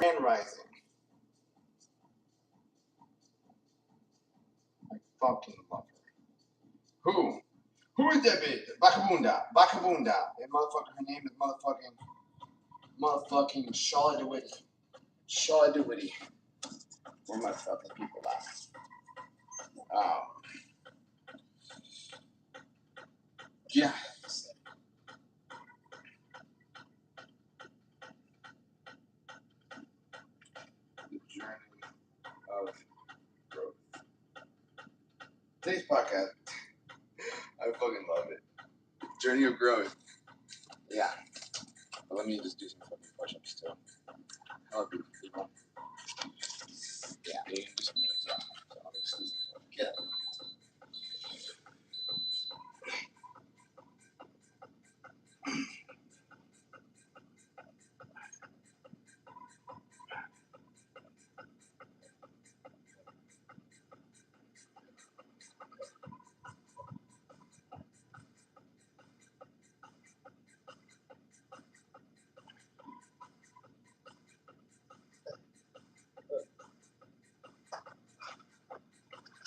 Grand rising. I fucking love her. Who? Who is that bitch? Vagabunda. Vagabunda. That motherfucker, her name is motherfucking Charlotte DeWitty. Charlotte DeWitty. Where my fucking people at? Yeah. The journey of growth. Today's podcast, I fucking love it. Journey of growth. Yeah. Well, let me just do some fucking push-ups too. Hello, people. Yeah. You can do some push-ups. So let me just do some. Get up.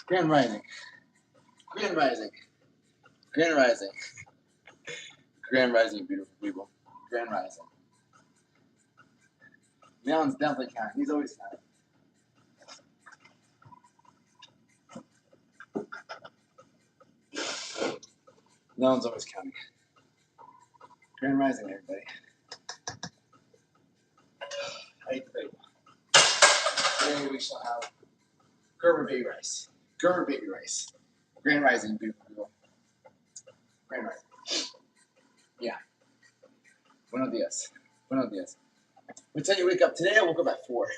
Grand rising. Grand rising. Grand rising. Grand rising, beautiful people. Grand rising. Leon's definitely counting. He's always counting. Leon's always counting. Grand rising, everybody. I ate the bagel. Today we shall have Gerber baby rice. Gerber baby rice. Grand rising, beautiful people. Grand rising. Yeah. Buenos dias. Buenos dias. What time you wake up? Today I woke up at 4.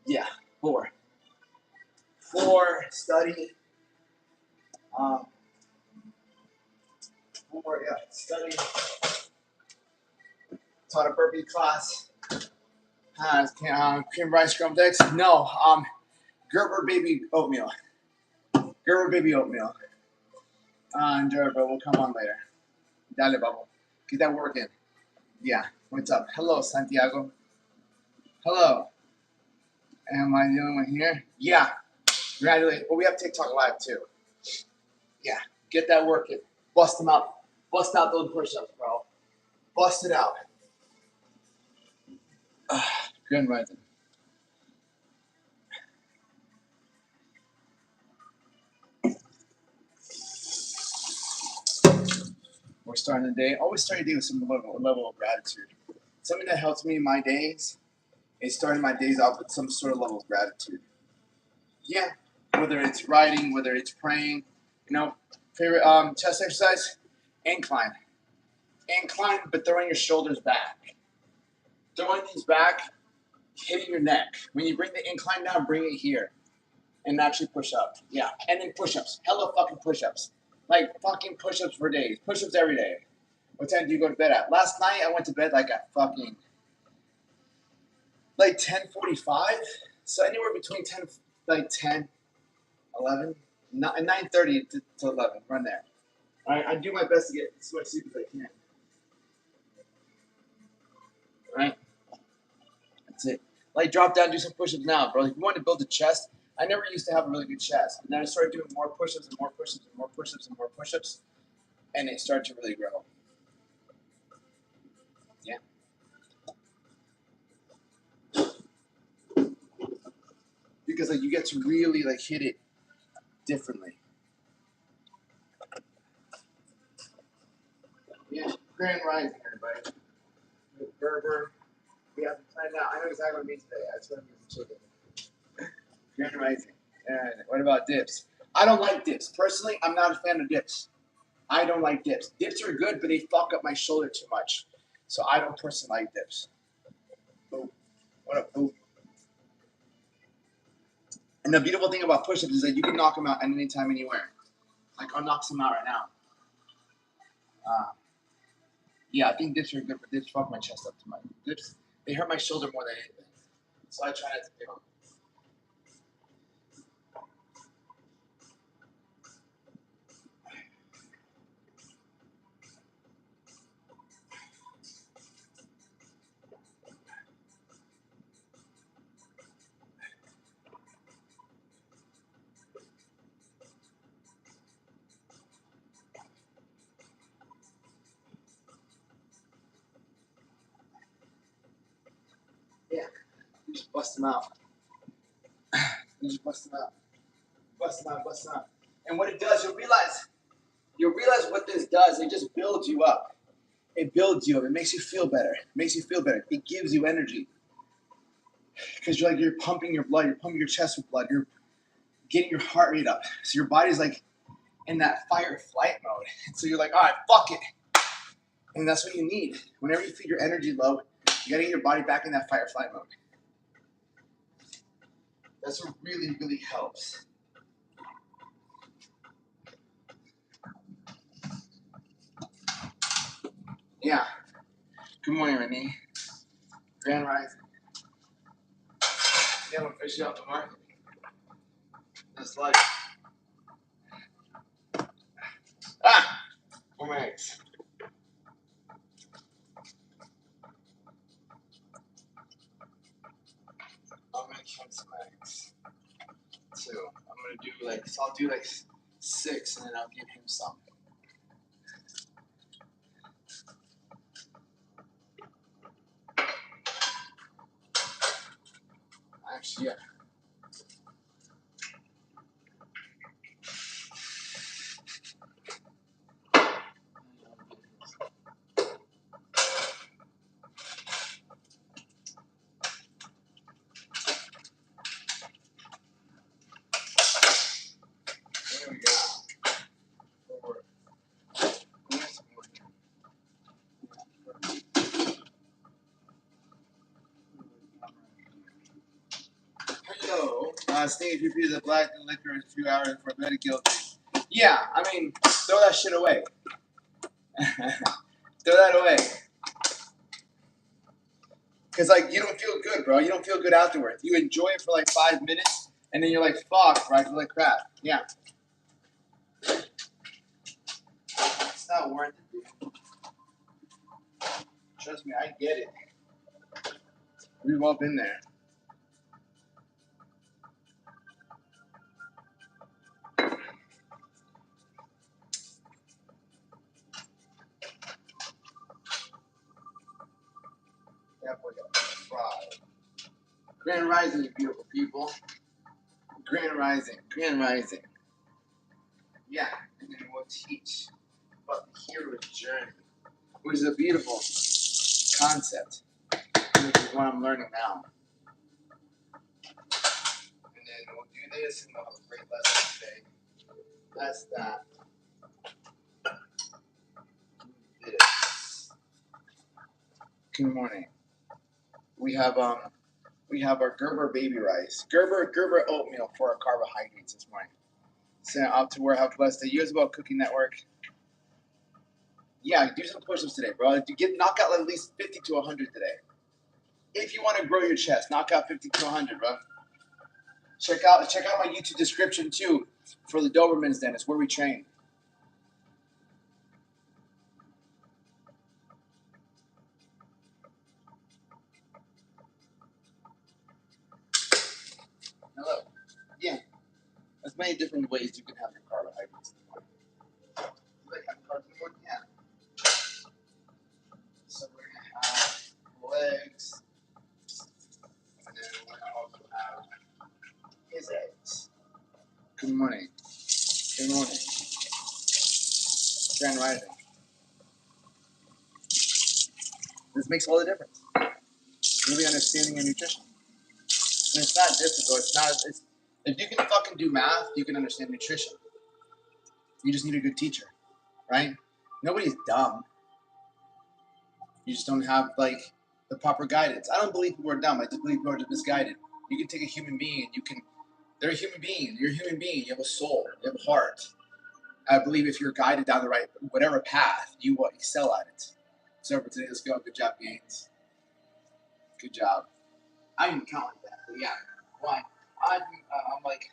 Yeah, 4. 4, study. 4, yeah, study. Taught a burpee class. Cream rice scrambled eggs. No, Gerber baby oatmeal. Gerber baby oatmeal. And Gerber will come on later. Dale, bubble. Get that work in. Yeah. What's up? Hello, Santiago. Hello. Am I the only one here? Yeah. Congratulations. Well, we have TikTok Live too. Yeah. Get that work in. Bust them out. Bust out those push-ups, bro. Bust it out. Grand rising. We're starting the day. Always start the day with some level of gratitude. Something that helps me in my days is starting my days off with some sort of level of gratitude. Yeah. Whether it's writing, whether it's praying, favorite chest exercise, incline. Incline, but throwing your shoulders back. Throwing these back, hitting your neck. When you bring the incline down, bring it here. And actually push up. Yeah. And then push-ups. Hella fucking push-ups. Like fucking push-ups for days. Push-ups every day. What time do you go to bed at? Last night I went to bed like at fucking 10:45. So anywhere between 10, 11, 9:30 to 11. Run there. Alright, I do my best to get as much sleep as I can. Alright? That's it. Drop down, do some push-ups now, bro. If you want to build a chest, I never used to have a really good chest. And then I started doing more push-ups and more push-ups and more push-ups and more push-ups. And it started to really grow. Yeah. Because you get to really hit it differently. Yeah. Grand rising, everybody. With Berber. We have to plan out. I know exactly what it means today. I just want to get some chicken. Grand rising. And what about dips? I don't like dips. Personally, I'm not a fan of dips. I don't like dips. Dips are good, but they fuck up my shoulder too much. So I don't personally like dips. Boom. What up, boom? And the beautiful thing about push-ups is that you can knock them out at any time, anywhere. I'll knock some out right now. Yeah, I think dips are good, but dips fuck my chest up too much. Dips, they hurt my shoulder more than anything. So I try not to do them. bust them out. You just bust them out. Bust them out, bust them out. And what it does, you'll realize what this does. It just builds you up. It builds you up. It makes you feel better. It makes you feel better. It gives you energy. Because you're pumping your blood. You're pumping your chest with blood. You're getting your heart rate up. So your body's like in that fight or flight mode. And so you're like, all right, fuck it. And that's what you need. Whenever you feel your energy low, you gotta get your body back in that fight or flight mode. That's what really, really helps. Yeah. Good morning, Renee. Grand Rising. Yeah, I'm officially off the market. That's life. Ah! 4 eggs. I'm gonna count some eggs. 2. I'm gonna do I'll do 6 and then I'll give him some. Actually, yeah. There we go. 4. Hello. Steve, you repeated the black and liquor in a few hours for better guilty. Yeah, I mean, throw that shit away. Throw that away. Because, you don't feel good, bro. You don't feel good afterwards. You enjoy it for 5 minutes, and then you're like, fuck, bro, I feel like crap. Yeah. It's not worth it, dude. Trust me, I get it. We've all been there. That boy got fried. Grand Rising, you beautiful people. Grand Rising. Grand Rising. Yeah, and then we'll teach about the hero's journey, which is a beautiful concept, which is what I'm learning now. And then we'll do this, and we'll have a great lesson today. That's that. Do this. Good morning. We have our Gerber baby rice, Gerber oatmeal for our carbohydrates this morning. Sent out to Warehouse West, the Usable Cooking Network. Yeah, do some push-ups today, bro. Knock out at least 50 to 100 today. If you want to grow your chest, knock out 50 to 100, bro. Check out my YouTube description too for the Doberman's Den. It's where we train. Hello. Yeah. There's many different ways you can have your carbohydrates in the morning. You like having carbs in the morning? Yeah. So we're gonna have legs, and then we're gonna also have his eggs. Good morning. Good morning. Grand Rising. This makes all the difference. Really understanding your nutrition. And it's not difficult. If you can fucking do math, you can understand nutrition. You just need a good teacher, right? Nobody's dumb. You just don't have the proper guidance. I don't believe people are dumb. I just believe people are just misguided. You can take a human being and they're a human being. You're a human being. You have a soul. You have a heart. I believe if you're guided down the right, whatever path, you will excel at it. So for today, let's go. Good job, Gaines. Good job. I didn't count like that, but yeah. Why? I'm like,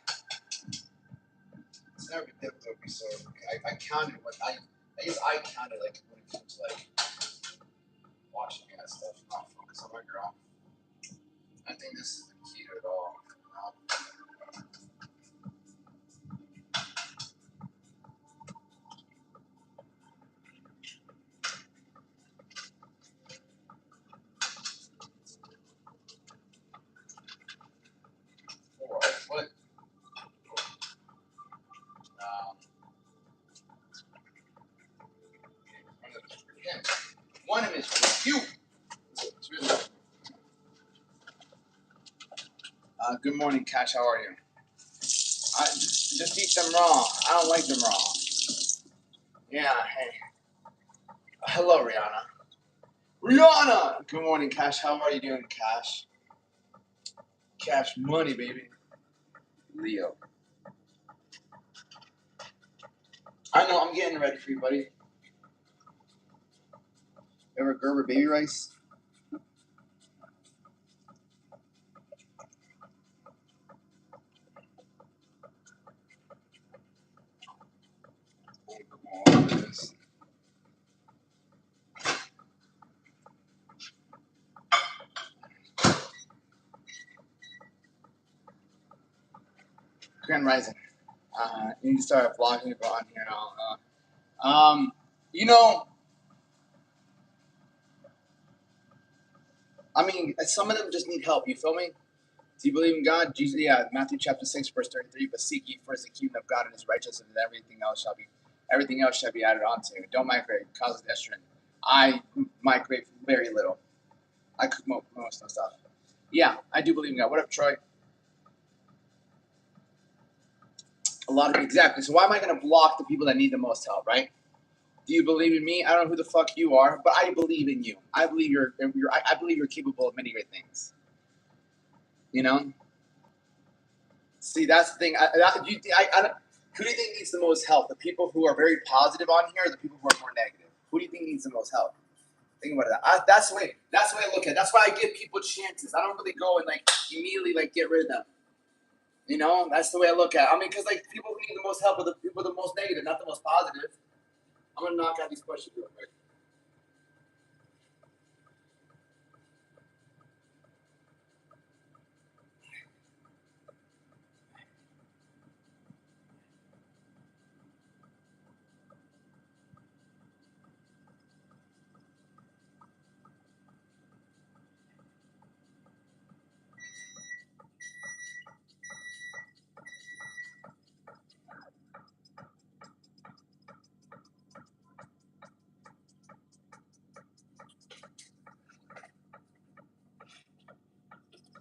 it's never been difficult to be so. I counted I guess I counted when it comes to watching that stuff, not focus on my girl. I think this is the key to it all. Good morning, Cash. How are you? Just eat them raw. I don't like them raw. Yeah. Hey. Hello, Rihanna. Rihanna. Good morning, Cash. How are you doing, Cash? Cash money, baby. Leo. I know. I'm getting ready for you, buddy. Ever Gerber baby rice? Grand Rising. You need to start vlogging people on here now. You know, I mean, some of them just need help. You feel me? Do you believe in God? Jesus, yeah, Matthew chapter 6, verse 33. But seek ye first the kingdom of God and His righteousness, and everything else shall be added onto you. Don't migrate, causes estrogen. I migrate very little. I cook most of the stuff. Yeah, I do believe in God. What up, Troy? A lot of exactly. So why am I going to block the people that need the most help, right? Do you believe in me? I don't know who the fuck you are, but I believe in you. I believe I believe you're capable of many great things. You know. See, that's the thing. Who do you think needs the most help? The people who are very positive on here, or the people who are more negative? Who do you think needs the most help? Think about that. That's the way I look at it. That's why I give people chances. I don't really go and immediately get rid of them. You know, that's the way I look at it. I mean, because people who need the most help are the people the most negative, not the most positive. I'm gonna knock out these questions real quick.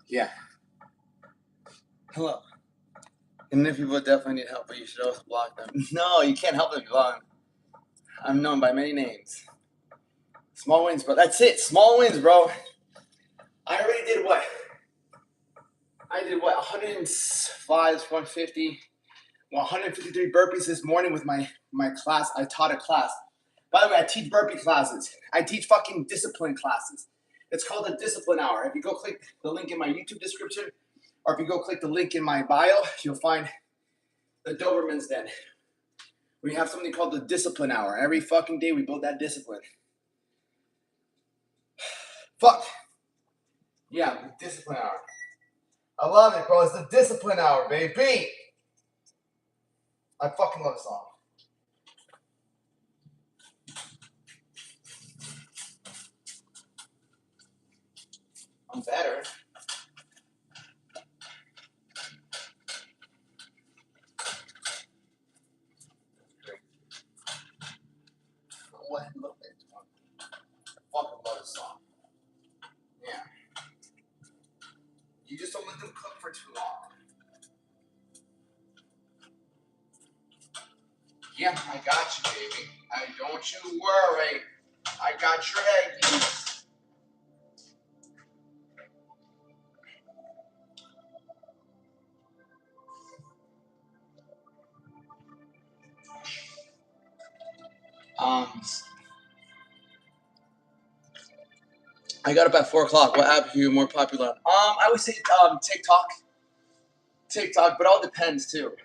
Yeah. Hello. And if people definitely need help, but you should also block them. No, you can't help them if you block them. I'm known by many names. Small wins, bro. That's it. Small wins, bro. I already did what? 105, 150, 153 burpees this morning with my class. I taught a class. By the way, I teach burpee classes. I teach fucking discipline classes. It's called the Discipline Hour. If you go click the link in my YouTube description, or if you go click the link in my bio, you'll find the Doberman's Den. We have something called the Discipline Hour. Every fucking day we build that discipline. Fuck. Yeah, the Discipline Hour. I love it, bro. It's the Discipline Hour, baby. I fucking love the song. I'm better. What? Look at it. I fucking love the song. Yeah. You just don't let them cook for too long. Yeah, I got you, baby. Don't you worry. I got your eggies. I got up at 4 o'clock. What app are you more popular on? I would say TikTok. TikTok, but all depends too.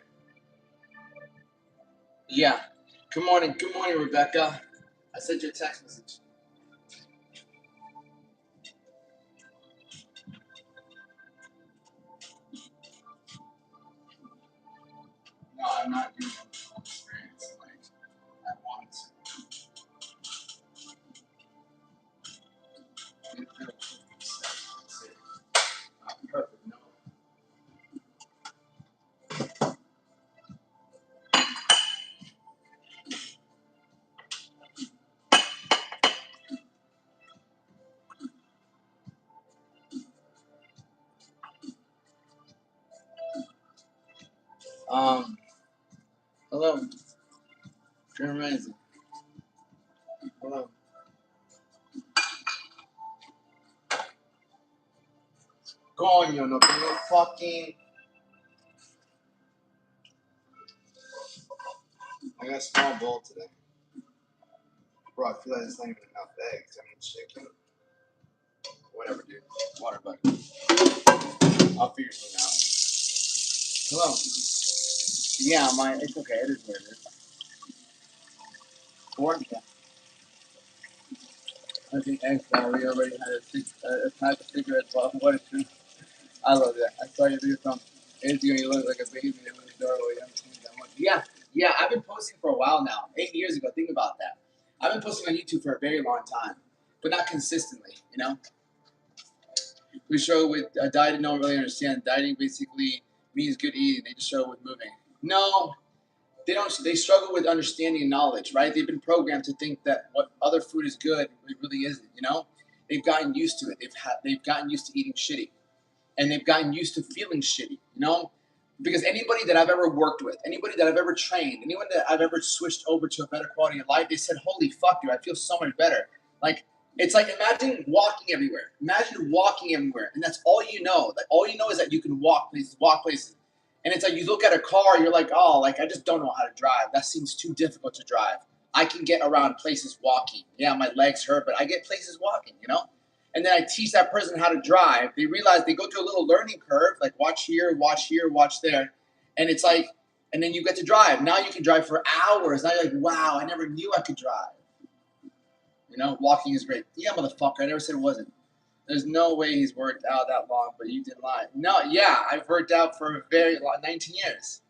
Yeah. Good morning, Rebecca. I sent you a text message. No, I'm not doing the full experience at once. Perfect. No. Hello. You're amazing. Hello. Coño, no tengo fucking. I got a small bowl today. Bro, I feel like it's not even enough eggs. I mean, chicken. Whatever, dude. Water bucket. I'll figure something out. Hello. Yeah, it's okay. It is what it is. Corn? Yeah. I think eggs now. We already had a pack of cigarettes. Well, what is true? I love that. I saw you do something. It's you look like a baby. It was adorable. You haven't seen that much. Yeah. Yeah, I've been posting for a while now. 8 years ago. Think about that. I've been posting on YouTube for a very long time, but not consistently, you know? We show with dieting, no one really understands. Dieting basically means good eating. They just show with moving. No, they don't. They struggle with understanding and knowledge, right? They've been programmed to think that what other food is good, it really isn't. You know, they've gotten used to it. They've gotten used to eating shitty, and they've gotten used to feeling shitty. You know, because anybody that I've ever worked with, anybody that I've ever trained, anyone that I've ever switched over to a better quality of life, they said, "Holy fuck, dude, I feel so much better." Like it's like imagine walking everywhere. Imagine walking everywhere, and that's all you know. Like all you know is that you can walk places. And it's like you look at a car, you're like, oh, like I just don't know how to drive. That seems too difficult to drive. I can get around places walking. Yeah, my legs hurt, but I get places walking, you know? And then I teach that person how to drive. They realize they go through a little learning curve, like watch here, watch there. And it's like, and then you get to drive. Now you can drive for hours. Now you're like, wow, I never knew I could drive. You know, walking is great. Yeah, motherfucker, I never said it wasn't. There's no way he's worked out that long, but you didn't lie. No, yeah, I've worked out for a very long, 19 years.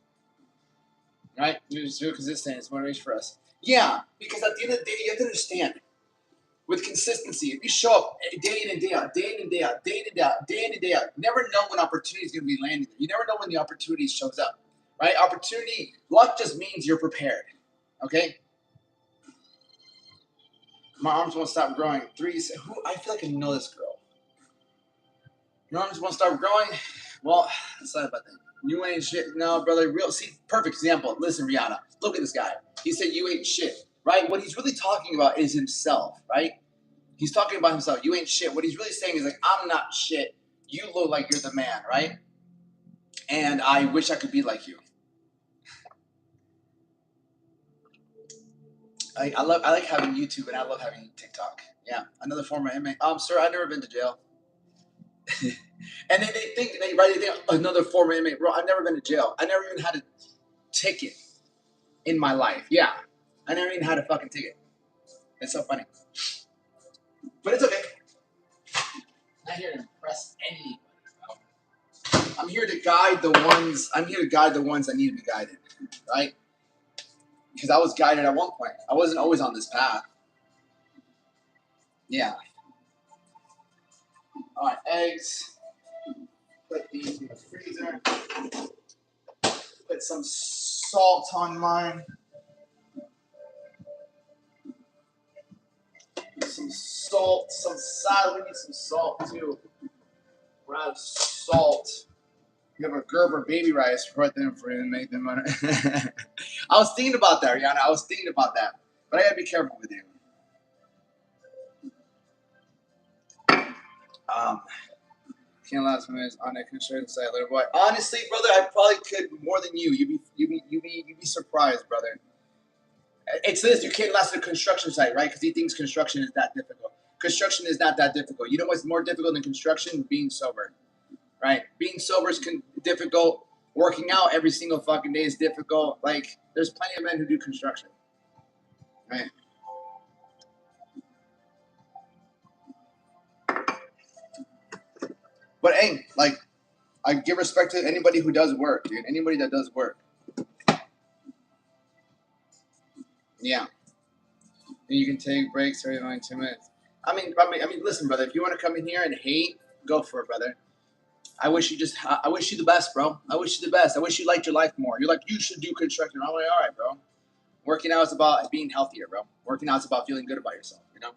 Right? You're so consistent. It's motivation for us. Yeah, because at the end of the day, you have to understand with consistency, if you show up day in and day out, day in and day out, day in and day out, day in and day out, you never know when opportunity is going to be landing. You never know when the opportunity shows up. Right? Opportunity, luck just means you're prepared. Okay? My arms won't stop growing. I feel like I know this girl. Your arms won't stop growing? Well, that's not about that. You ain't shit. No, brother. Perfect example. Listen, Rihanna. Look at this guy. He said you ain't shit, right? What he's really talking about is himself, right? He's talking about himself. You ain't shit. What he's really saying is like, I'm not shit. You look like you're the man, right? And I wish I could be like you. I like having YouTube and I love having TikTok. Yeah, another former inmate. Sir, I've never been to jail. And then they think another former inmate, bro. I've never been to jail. I never even had a ticket in my life. Yeah, I never even had a fucking ticket. It's so funny, but it's okay. I'm not here to impress anybody, bro. I'm here to guide the ones. I'm here to guide the ones that need to be guided, right? Because I was guided at one point. I wasn't always on this path. Yeah. All right, eggs. Put these in the freezer. Put some salt on mine. Some salt, some salad. We need some salt too. We're out of salt. You have a Gerber baby rice right there for you to make them money. I was thinking about that, Rihanna. I was thinking about that. But I gotta be careful with you. Can't last minutes on a construction site, little boy. Honestly, brother, I probably could more than you. You'd be surprised, brother. It's this. You can't last at a construction site, right? Because he thinks construction is that difficult. Construction is not that difficult. You know what's more difficult than construction? Being sober, right? Being sober is difficult. Working out every single fucking day is difficult. Like, there's plenty of men who do construction, right? But hey, like, I give respect to anybody who does work, dude. Anybody that does work. Yeah. And you can take breaks every only 2 minutes. I mean, listen, brother. If you want to come in here and hate, go for it, brother. I wish you the best, bro. I wish you the best. I wish you liked your life more. You're like, you should do construction. I'm like, all right, bro. Working out is about being healthier, bro. Working out is about feeling good about yourself, you know?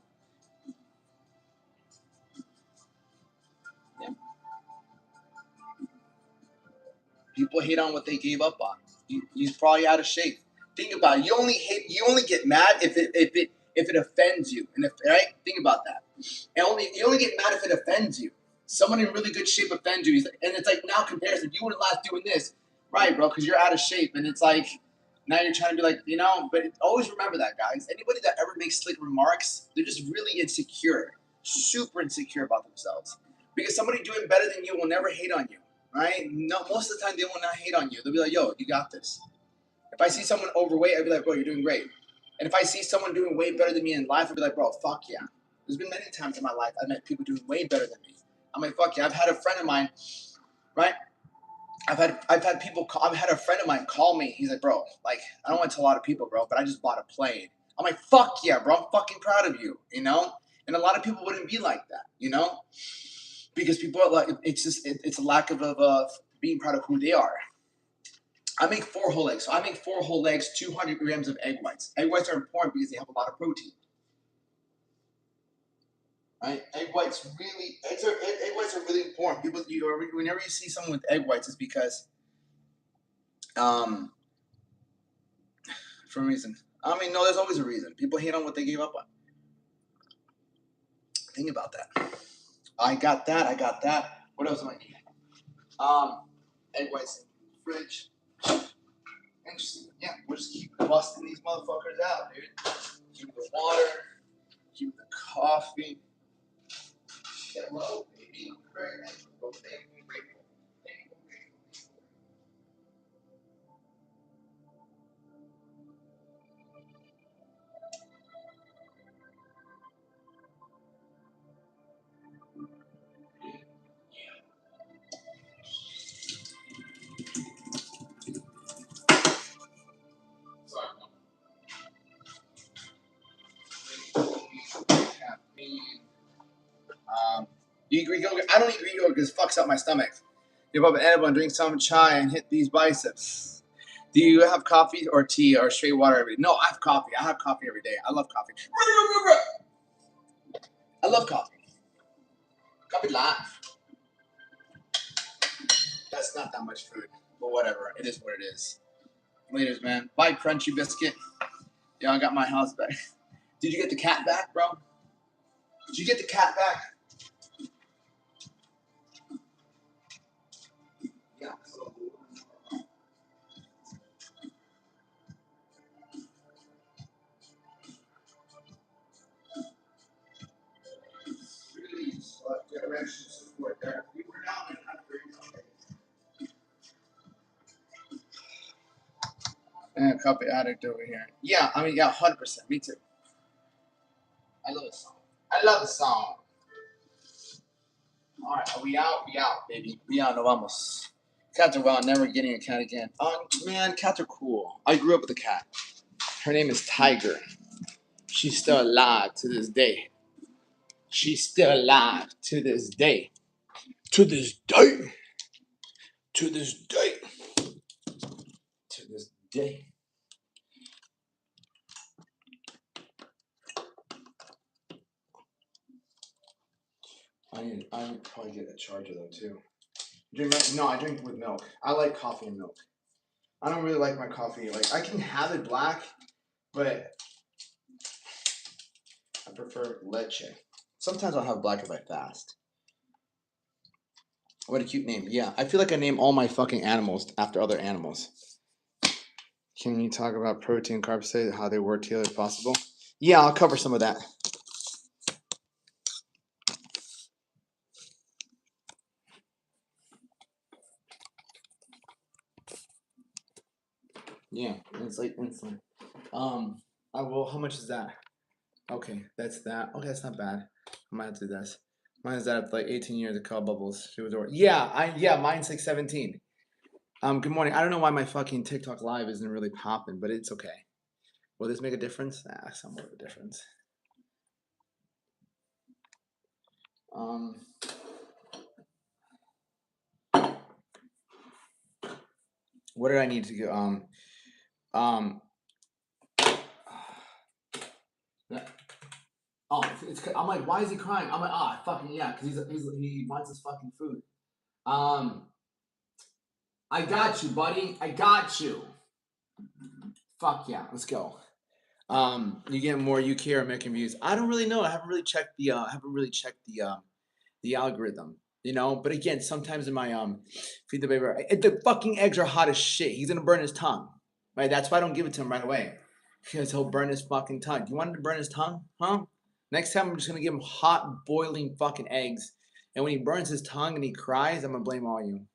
Yeah. People hate on what they gave up on. He's probably out of shape. Think about it. You only get mad if it offends you. And right? Think about that. You only get mad if it offends you. Someone in really good shape offends you. And it's like now comparison. You wouldn't last doing this, right, bro? Because you're out of shape. And it's like now you're trying to be like, but always remember that, guys. Anybody that ever makes slick remarks, they're just really insecure, super insecure about themselves. Because somebody doing better than you will never hate on you, right? No, most of the time they will not hate on you. They'll be like, yo, you got this. If I see someone overweight, I'd be like, bro, you're doing great. And if I see someone doing way better than me in life, I'd be like, bro, fuck yeah. There's been many times in my life I've met people doing way better than me. I'm like, fuck yeah. I've had a friend of mine, right? I've had a friend of mine call me. He's like, bro, like, I don't want to tell a lot of people, bro, but I just bought a plane. I'm like, fuck yeah, bro. I'm fucking proud of you, And a lot of people wouldn't be like that, because people are like, it's a lack of being proud of who they are. I make 4 whole eggs. So I make 4 whole eggs, 200 grams of egg whites. Egg whites are important because they have a lot of protein. Right? Egg whites are really important. Whenever you see someone with egg whites, it's because for a reason. No, there's always a reason. People hate on what they gave up on. Think about that. I got that. What else do I need? Egg whites in the fridge. Interesting. Yeah, we'll just keep busting these motherfuckers out, dude. Keep the water. Keep the coffee. Hello, baby. I'm very grateful. Caffeine. You eat Greek yogurt? I don't eat Greek yogurt because it fucks up my stomach. Give up an edible and drink some chai and hit these biceps. Do you have coffee or tea or straight water every day? No, I have coffee. I have coffee every day. I love coffee. I love coffee. Coffee life. That's not that much food, but whatever. It is what it is. Laters, man. Bye, Crunchy Biscuit. Yeah, I got my house back. Did you get the cat back, bro? Did you get the cat back? Yeah. Really direction support there. We were down in and coffee addict over here. Yeah, 100%. Me too. I love the song. I love the song. All right, are we out? We out, baby. We out. No vamos. Cats are wild. Never getting a cat again. Man, cats are cool. I grew up with a cat. Her name is Tiger. She's still alive to this day. She's still alive to this day. To this day. To this day. To this day. I need probably get a charger though too. I drink with milk. I like coffee and milk. I don't really like my coffee. Like I can have it black, but I prefer leche. Sometimes I'll have black if I fast. What a cute name. Yeah, I feel like I name all my fucking animals after other animals. Can you talk about protein, carbs, say how they work together if possible? Yeah, I'll cover some of that. Yeah, it's like insulin. I will. How much is that? Okay, that's that. Okay, that's not bad. I might have to do this. Mine is that like 18 years of call bubbles. She was over. Yeah, mine's like 17. Good morning. I don't know why my fucking TikTok live isn't really popping, but it's okay. Will this make a difference? Somewhat of a difference. What did I need to go? I'm like, why is he crying? I'm like, fucking yeah, because he wants his fucking food. I got you, buddy. I got you. Fuck yeah. Let's go. You get more UK or American views. I don't really know. I haven't really checked the algorithm. You know, but again, sometimes in my feed the baby, the fucking eggs are hot as shit. He's gonna burn his tongue. Right? That's why I don't give it to him right away. Because he'll burn his fucking tongue. Do you want him to burn his tongue? Huh? Next time I'm just gonna give him hot, boiling fucking eggs. And when he burns his tongue and he cries, I'm gonna blame all you.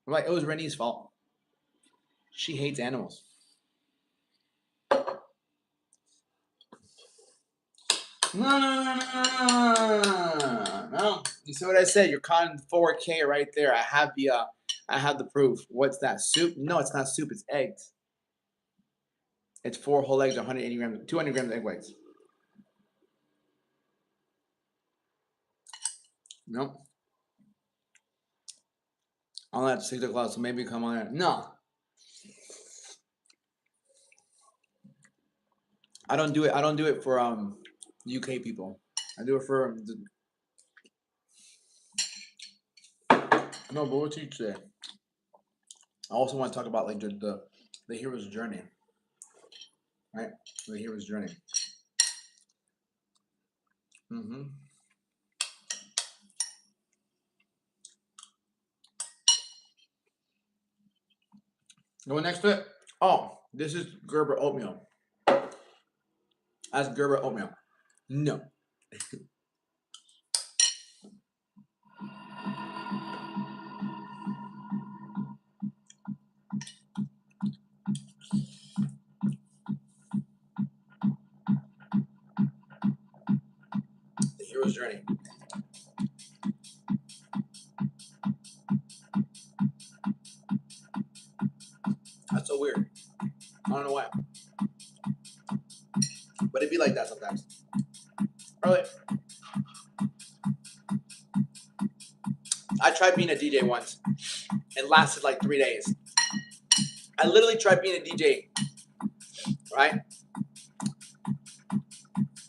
I'm like, it was Rennie's fault. She hates animals. No. You see what I said? You're caught in 4K right there. I have the proof. What's that? Soup? No, it's not soup. It's eggs. It's 4 whole eggs, 180 grams, 200 grams of egg whites. Nope. I'm at 6 o'clock, so maybe come on there. No. I don't do it. I don't do it for UK people. I do it for no, but we'll teach today. I also want to talk about like the hero's journey. Right? The hero's journey. Mm-hmm. Going next to it. Oh, this is Gerber oatmeal. That's Gerber oatmeal. No. The hero's journey. That's so weird. I don't know why. But it'd be like that sometimes. Really? I tried being a DJ once. It lasted like 3 days. I literally tried being a DJ, right?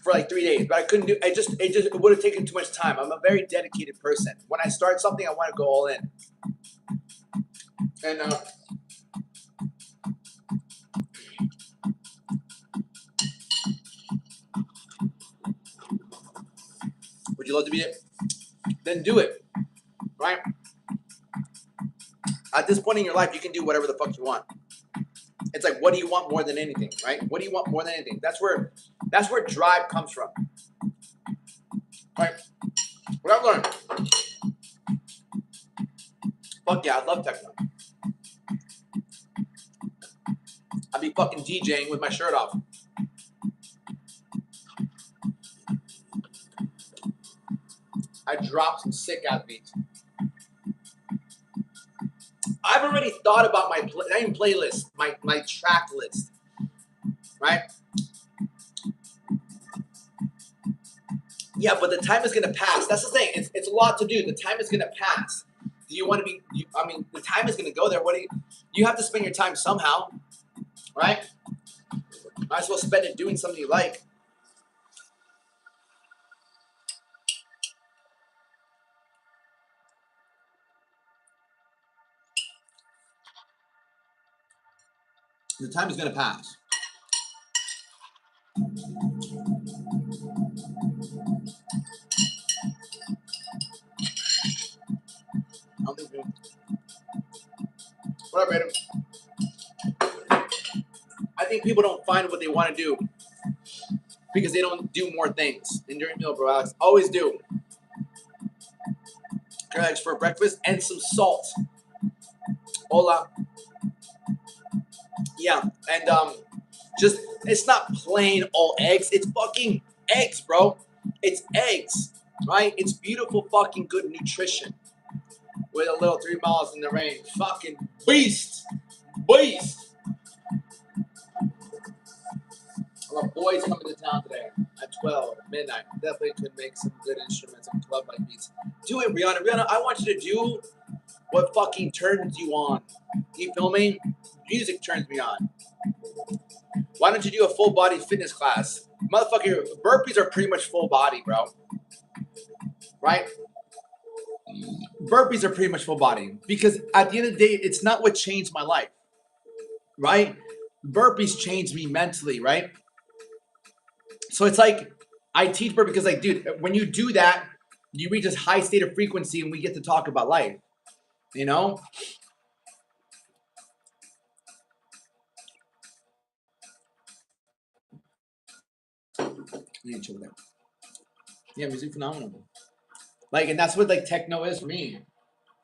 For like 3 days, but I couldn't do it would have taken too much time. I'm a very dedicated person. When I start something, I want to go all in. And would you love to be it? Then do it. Right? At this point in your life, you can do whatever the fuck you want. It's like, what do you want more than anything, right? What do you want more than anything? That's where drive comes from. Right? What I've learned. Fuck yeah, I love techno. I'd be fucking DJing with my shirt off. I dropped some sick ass beats. I've already thought about my playlist, my track list, right? Yeah, but the time is gonna pass. That's the thing. It's a lot to do. The time is gonna pass. Do you want to be? The time is gonna go there. You have to spend your time somehow, right? Might as well spend it doing something you like. The time is gonna pass. I don't think whatever, Adam. I think people don't find what they want to do because they don't do more things. And during meal, bro, Alex, always do. Eggs for breakfast and some salt. Hola. Yeah, and just it's not plain all eggs. It's fucking eggs, bro. It's eggs, right? It's beautiful, fucking good nutrition with a little 3 miles in the rain. Fucking beast. My boys coming to town today at 12 midnight. Definitely could make some good instruments and club like beats. Do it, Rihanna. Rihanna, I want you to do what fucking turns you on. You feel me? Music turns me on. Why don't you do a full body fitness class? Motherfucker, burpees are pretty much full body, bro. Right? burpees are pretty much full body because at the end of the day, it's not what changed my life, right? Burpees changed me mentally, right? So it's like I teach burpees because, like, dude, when you do that, you reach this high state of frequency, and we get to talk about life. You know, you chill that. Yeah, music phenomenal. Like, and that's what like techno is for me.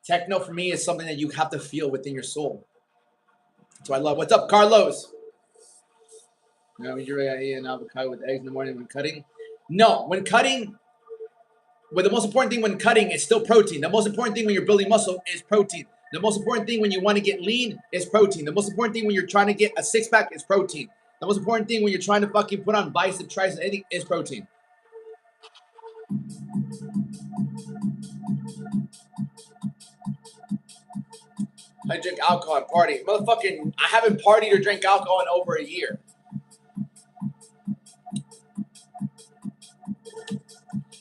Techno for me is something that you have to feel within your soul. So I love. What's up, Carlos? You know, you're eating avocado with eggs in the morning when cutting. No, when cutting, well, the most important thing when cutting is still protein. The most important thing when you're building muscle is protein. The most important thing when you want to get lean is protein. The most important thing when you're trying to get a six pack is protein. The most important thing when you're trying to fucking put on bicep, triceps, anything is protein. I drink alcohol and party. Motherfucking, I haven't partied or drank alcohol in over a year.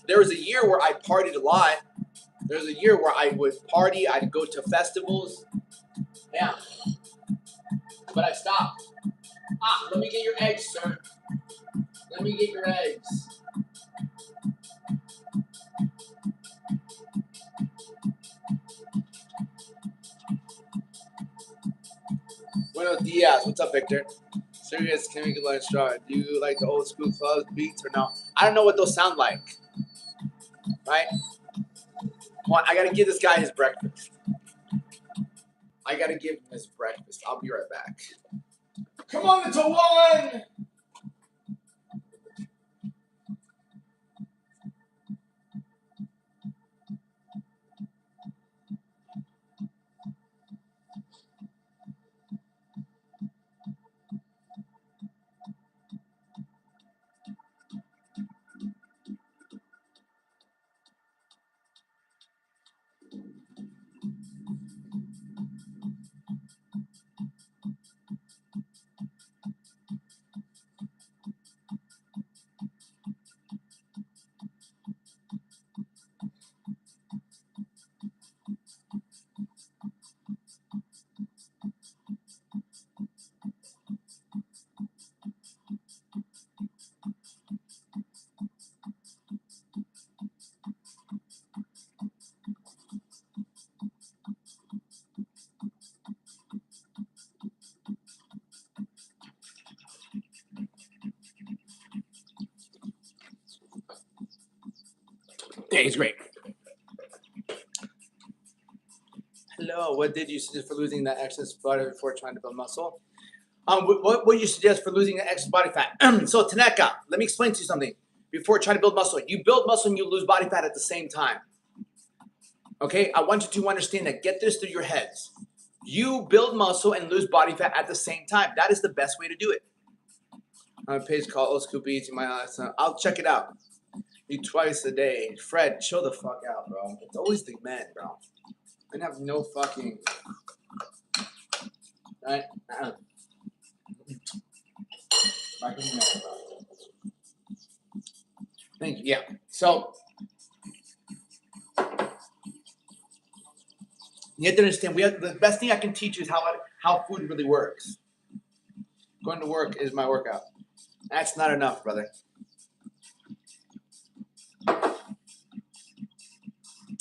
There was a year where I partied a lot. There was a year where I would party. I'd go to festivals. Yeah. But I stopped. Ah, let me get your eggs, sir. Let me get your eggs. Buenos dias. What's up, Victor? Serious, can we get lunch straw? Do you like the old school club beats or no? I don't know what those sound like. Right? I gotta give this guy his breakfast. I gotta give him his breakfast. I'll be right back. Come on, little one! Yeah, he's great. Hello, what did you suggest for losing that excess body before trying to build muscle? What would you suggest for losing the excess body fat? So, Taneka, let me explain to you something. Before trying to build muscle, you build muscle and you lose body fat at the same time. Okay, I want you to understand that. Get this through your heads. You build muscle and lose body fat at the same time. That is the best way to do it. On a page called Old School Beats, you might not. I'll check it out. You twice a day. Fred, chill the fuck out, bro. It's always the men, bro. I have no fucking. Right? Thank you. Yeah. So you have to understand. The best thing I can teach you is how food really works. Going to work is my workout. That's not enough, brother.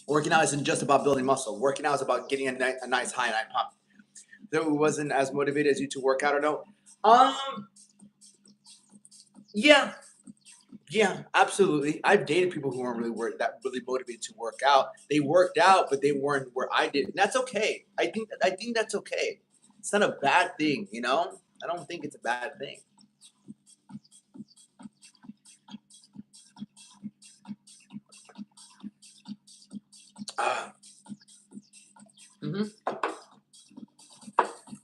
Working out isn't just about building muscle. Working out is about getting a nice high and high pump. Though it wasn't as motivated as you to work out or no. Yeah. Yeah, absolutely. I've dated people who weren't really motivated to work out. They worked out, but they weren't where I did. And that's okay. I think that's okay. It's not a bad thing, you know? I don't think it's a bad thing. Mm-hmm.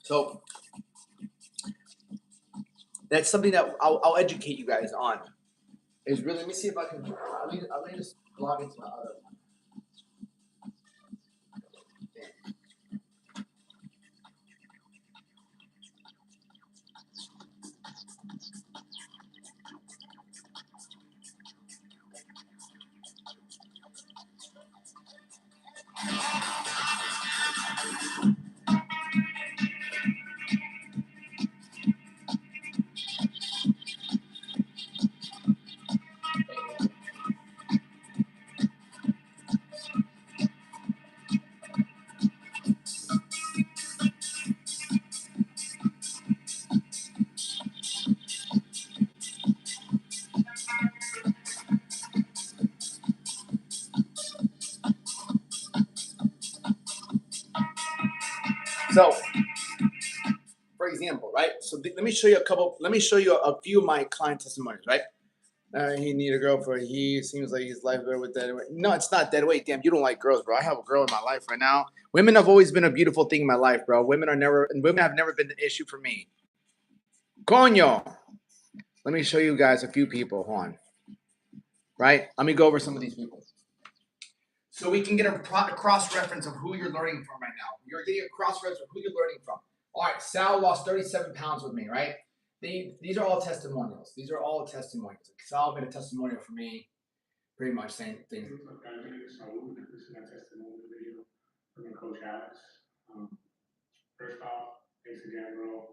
So that's something that I'll educate you guys on. Is really, let me see if I can. Let me just log into my other one. So, for example, right? So let me show you a couple. Let me show you a few of my client testimonies, right? He need a girl for he seems like his life better with dead weight. No, it's not dead weight. Damn, you don't like girls, bro. I have a girl in my life right now. Women have always been a beautiful thing in my life, bro. Women have never been an issue for me. Coño. Let me show you guys a few people. Hold on. Right? Let me go over some of these people. So we can get a cross-reference of who you're learning from right now. You're getting a cross-reference of who you're learning from. All right, Sal lost 37 pounds with me, right? These are all testimonials. These are all testimonials. Sal made a testimonial for me. Pretty much same thing. This is my testimonial video from Coach Alex. First off, thanks again, bro.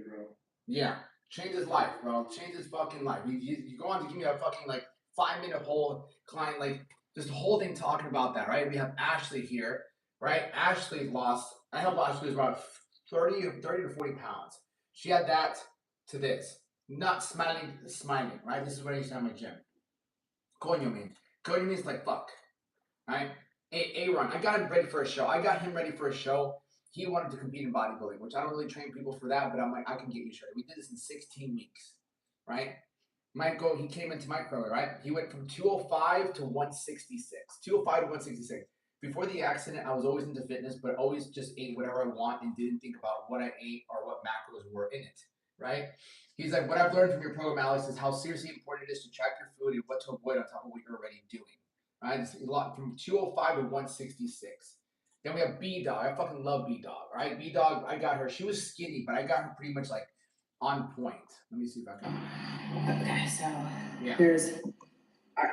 Bro. Yeah, change his life, bro. Change his fucking life. You go on to give me a fucking like 5-minute whole client, like just the whole thing talking about that, right? We have Ashley here, right? Ashley lost. I helped Ashley lose about 30 to 40 pounds. She had that to this, not smiling, right? This is what I used to have in my gym. Coño means. Coño means like fuck, right? Aaron, I got him ready for a show. He wanted to compete in bodybuilding, which I don't really train people for that, but I'm like, I can get you started. We did this in 16 weeks, right? Michael, he came into my program, right? He went from 205 to 166. 205 to 166. Before the accident, I was always into fitness, but always just ate whatever I want and didn't think about what I ate or what macros were in it, right? He's like, what I've learned from your program, Alex, is how seriously important it is to track your food and what to avoid on top of what you're already doing. Right? It's a lot from 205 to 166. Then we have B-Dog. I fucking love B-Dog, right? B-Dog, I got her. She was skinny, but I got her pretty much like on point. Let me see if I can. Okay, so Yeah. All right.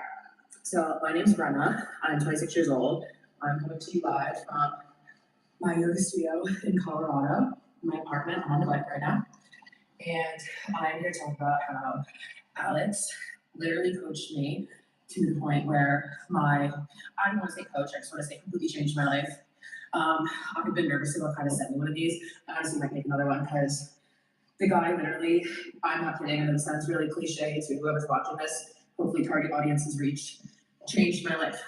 So my name's Brenna. I'm 26 years old. I'm coming to you live from my yoga studio in Colorado, my apartment. I'm on the bike right now. And I'm here to talk about how Alex literally coached me to the point where I don't want to say coach, I just want to say completely changed my life. I've been nervous about kind of sending one of these. I honestly might make another one because the guy literally, I'm not kidding, and it sounds really cliche to whoever's watching this, hopefully target audiences reached, changed my life.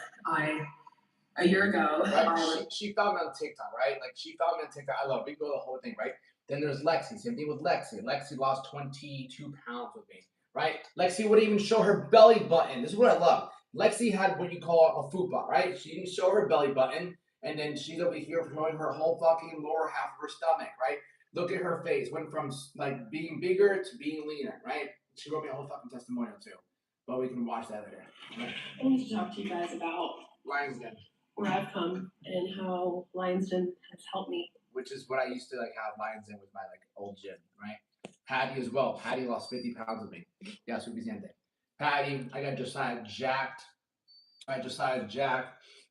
A year ago, right? She found me on TikTok, right? Like she found me on TikTok. I love it. We go the whole thing, right? Then there's Lexi. Same thing with Lexi. Lexi lost 22 pounds with me, right? Lexi wouldn't even show her belly button. This is what I love. Lexi had what you call a fupa, right? She didn't show her belly button, and then she's over here showing her whole fucking lower half of her stomach, right? Look at her face. Went from like being bigger to being leaner, right? She wrote me a whole fucking testimonial too, but we can watch that later. I wanted to talk to you guys about Lions Den, where I've come and how Lions Den has helped me. which is what I used to like have Lions Den with my like old gym, right? Patty as well. Patty lost 50 pounds with me. Yeah, suficiente. Patty, I got Josiah jacked.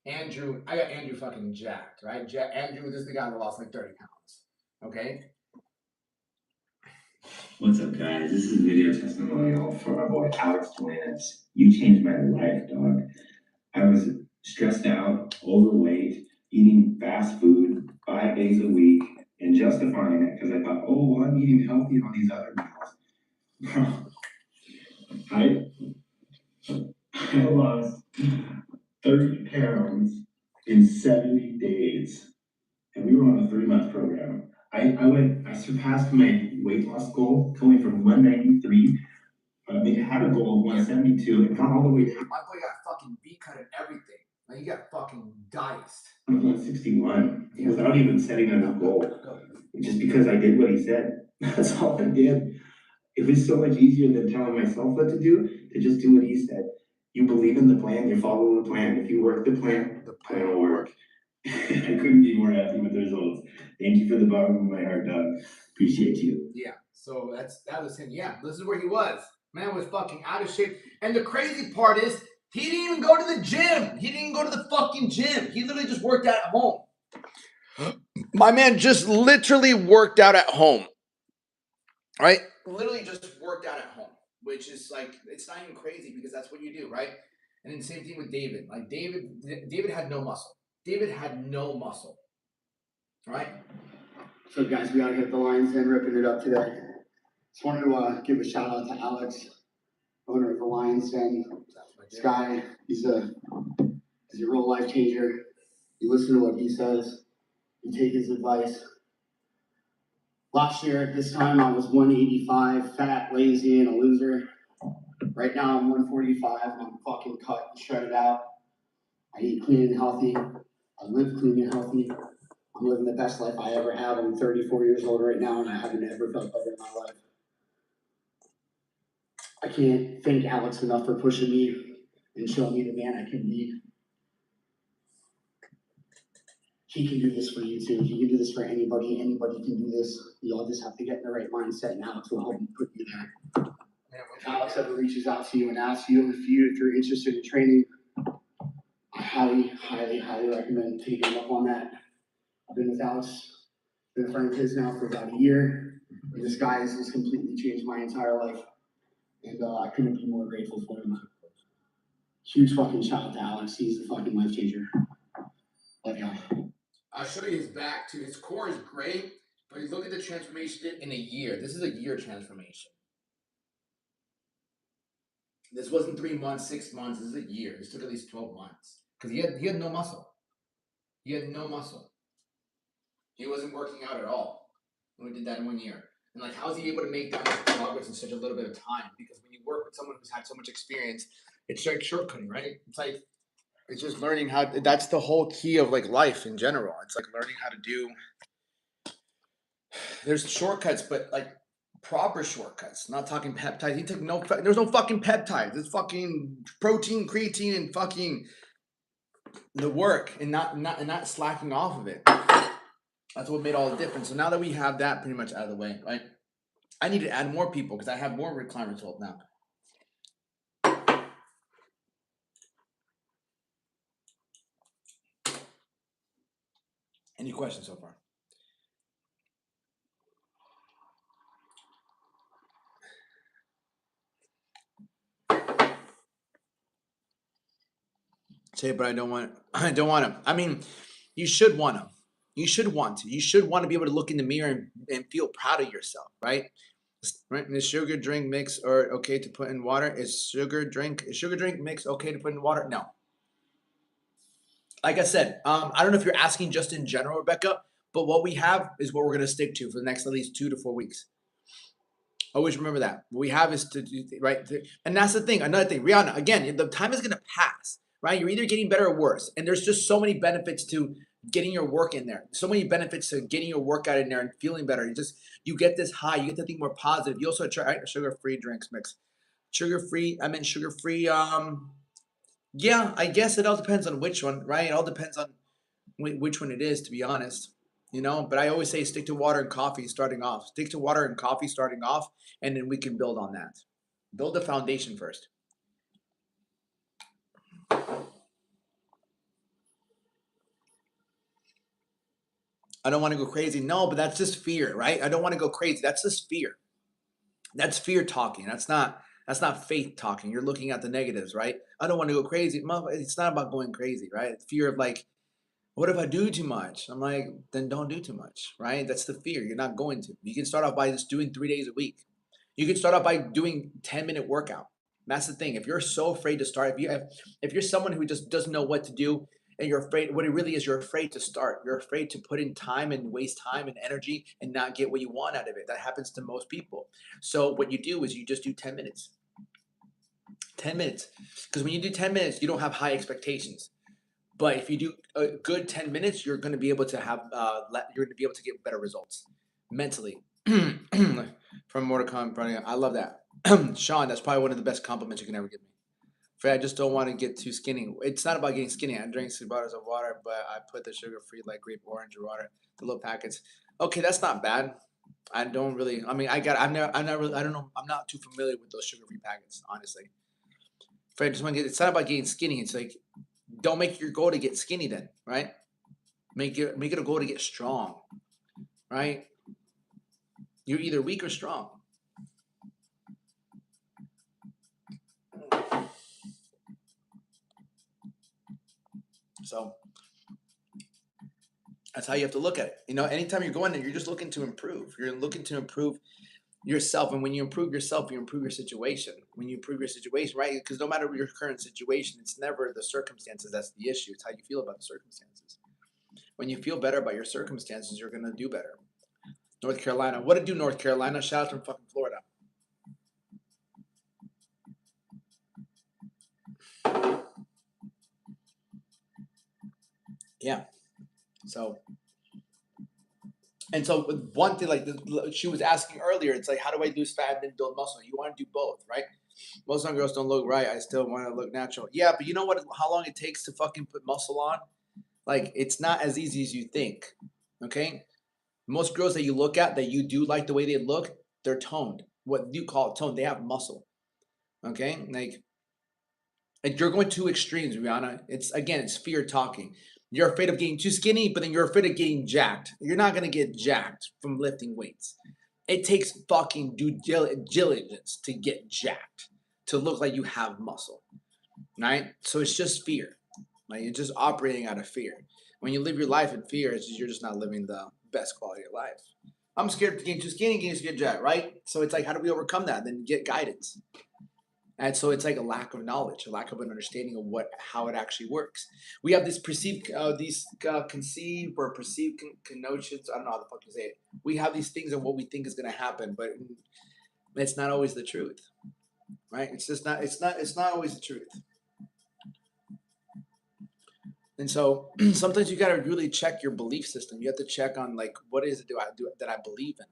Andrew, I got Andrew fucking jacked, right? Andrew, this is the guy that lost like 30 pounds. Okay? What's up, guys? This is a video testimonial for my boy Alex Duenas. You changed my life, dog. I was stressed out, overweight, eating fast food 5 days a week, and justifying it because I thought, oh, well, I'm eating healthy on these other meals. I lost 30 pounds in 70 days, and we were on a 3-month program. I surpassed my weight loss goal, coming from 193. I had a goal of 172 and got all the way down. My boy got fucking B-cut and everything. Like, he got fucking diced. 161 without even setting a new goal. Just because I did what he said. That's all I did. It was so much easier than telling myself what to do, to just do what he said. You believe in the plan, you follow the plan. If you work the plan will work. I couldn't be more happy with the results. Thank you for the bottom of my heart, dog. Appreciate you. Yeah, so that was him. Yeah, this is where he was. Man was fucking out of shape. And the crazy part is, he didn't even go to the gym. He didn't even go to the fucking gym. He literally just worked out at home. My man just literally worked out at home. Right? Literally just worked out at home, which is like, it's not even crazy because that's what you do, right? And then the same thing with David. Like David had no muscle. David had no muscle. Right? So guys, we gotta get the Lions Den ripping it up today. Just wanted to give a shout out to Alex, owner of the Lions Den. This guy, he's a real life changer. You listen to what he says, you take his advice. Last year at this time, I was 185, fat, lazy, and a loser. Right now, I'm 145, and I'm fucking cut and shredded out. I eat clean and healthy. I live clean and healthy. I'm living the best life I ever have. I'm 34 years old right now, and I haven't ever felt better in my life. I can't thank Alex enough for pushing me and showing me the man I can be. He can do this for you too. He can do this for anybody. Anybody can do this. You all just have to get in the right mindset, and Alex will help you put you there. If Alex ever reaches out to you and asks you if you're interested in training, I highly, highly, highly recommend taking him up on that. I've been with Alex, been a friend of his now for about a year. And this guy has just completely changed my entire life. And I couldn't be more grateful for him. Huge fucking shout out to Alex. He's the fucking life changer. Love y'all. I'll show you his back too. His core is great, but you look at the transformation in a year. This is a year transformation. This wasn't 3 months, 6 months. This is a year. This took at least 12 months because he had no muscle. He had no muscle. He wasn't working out at all. And we did that in 1 year. And like, how is he able to make that much progress in such a little bit of time? Because when you work with someone who's had so much experience, it's like shortcutting, right? It's just learning how. That's the whole key of like life in general. It's like learning how to do. There's shortcuts, but like proper shortcuts. Not talking peptides. He took no. There's no fucking peptides. It's fucking protein, creatine, and fucking the work, and not slacking off of it. That's what made all the difference. So now that we have that pretty much out of the way, right? I need to add more people because I have more recliner tools now. Any questions so far? Say, but I don't want to. I mean, you should want to. You should want to. You should want to be able to look in the mirror and feel proud of yourself, right? Right? Is sugar drink mix or okay to put in water? Is sugar drink mix okay to put in water? No. Like I said, I don't know if you're asking just in general, Rebecca, but what we have is what we're going to stick to for the next at least 2 to 4 weeks. Always remember that. What we have is and that's the thing. Another thing, Rihanna, again, the time is going to pass, right? You're either getting better or worse. And there's just so many benefits to getting your work in there. So many benefits to getting your workout in there and feeling better. You get this high, you get to think more positive. You also try sugar-free drinks mix. Sugar-free, I meant sugar-free. Yeah, I guess it all depends on which one, right? It all depends on which one it is, to be honest. But I always say stick to water and coffee starting off. Stick to water and coffee starting off, and then we can build on that. Build the foundation first. I don't want to go crazy. No, but that's just fear, right? I don't want to go crazy. That's just fear. That's fear talking. That's not faith talking. You're looking at the negatives, right? I don't want to go crazy. It's not about going crazy, right? It's fear of like, what if I do too much? I'm like, then don't do too much, right? That's the fear. You're not going to. You can start off by just doing 3 days a week. You can start off by doing 10-minute workout. That's the thing. If you're so afraid to start, if you're someone who just doesn't know what to do and you're afraid, what it really is, you're afraid to start. You're afraid to put in time and waste time and energy and not get what you want out of it. That happens to most people. So what you do is you just do 10 minutes. 10 minutes. Because when you do 10 minutes, you don't have high expectations. But if you do a good 10 minutes, you're going to be able to have, you're going to be able to get better results mentally. From Mordecai, I love that. Sean, that's probably one of the best compliments you can ever give me. Fred, I just don't want to get too skinny. It's not about getting skinny. I drink 6 bottles of water, but I put the sugar-free like grape orange water, the little packets. Okay, that's not bad. I don't really. I mean, I'm not really. I don't know. I'm not too familiar with those sugar-free packets, honestly. Fred, just want to get. It's not about getting skinny. It's like, don't make your goal to get skinny then, right? Make it a goal to get strong, right? You're either weak or strong. So that's how you have to look at it. You know, anytime you're going there, you're just looking to improve. You're looking to improve yourself. And when you improve yourself, you improve your situation. When you improve your situation, right? Because no matter your current situation, it's never the circumstances that's the issue. It's how you feel about the circumstances. When you feel better about your circumstances, you're going to do better. North Carolina. What to do, North Carolina? Shout out from fucking Florida. Yeah. So, and so one thing, like she was asking earlier, it's like, how do I lose fat and then build muscle? You want to do both, right? Most young girls don't look right. I still want to look natural. Yeah, but you know what? How long it takes to fucking put muscle on? Like, it's not as easy as you think. Okay? Most girls that you look at that you do like the way they look, they're toned. What you call toned, they have muscle. Okay? Like you're going to extremes, Rihanna. It's fear talking. You're afraid of getting too skinny, but then you're afraid of getting jacked. You're not gonna get jacked from lifting weights. It takes fucking due diligence to get jacked, to look like you have muscle, right? So it's just fear. Like you're just operating out of fear. When you live your life in fear, you're just not living the best quality of life. I'm scared to get too skinny, get jacked, right? So it's like, how do we overcome that? Then get guidance. And so it's like a lack of knowledge, a lack of an understanding of how it actually works. We have this conceive or perceived connotations. I don't know how the fuck you say it. We have these things of what we think is going to happen, but it's not always the truth, right? It's just not. It's not always the truth. And so sometimes you got to really check your belief system. You have to check on like, what is it that I believe in?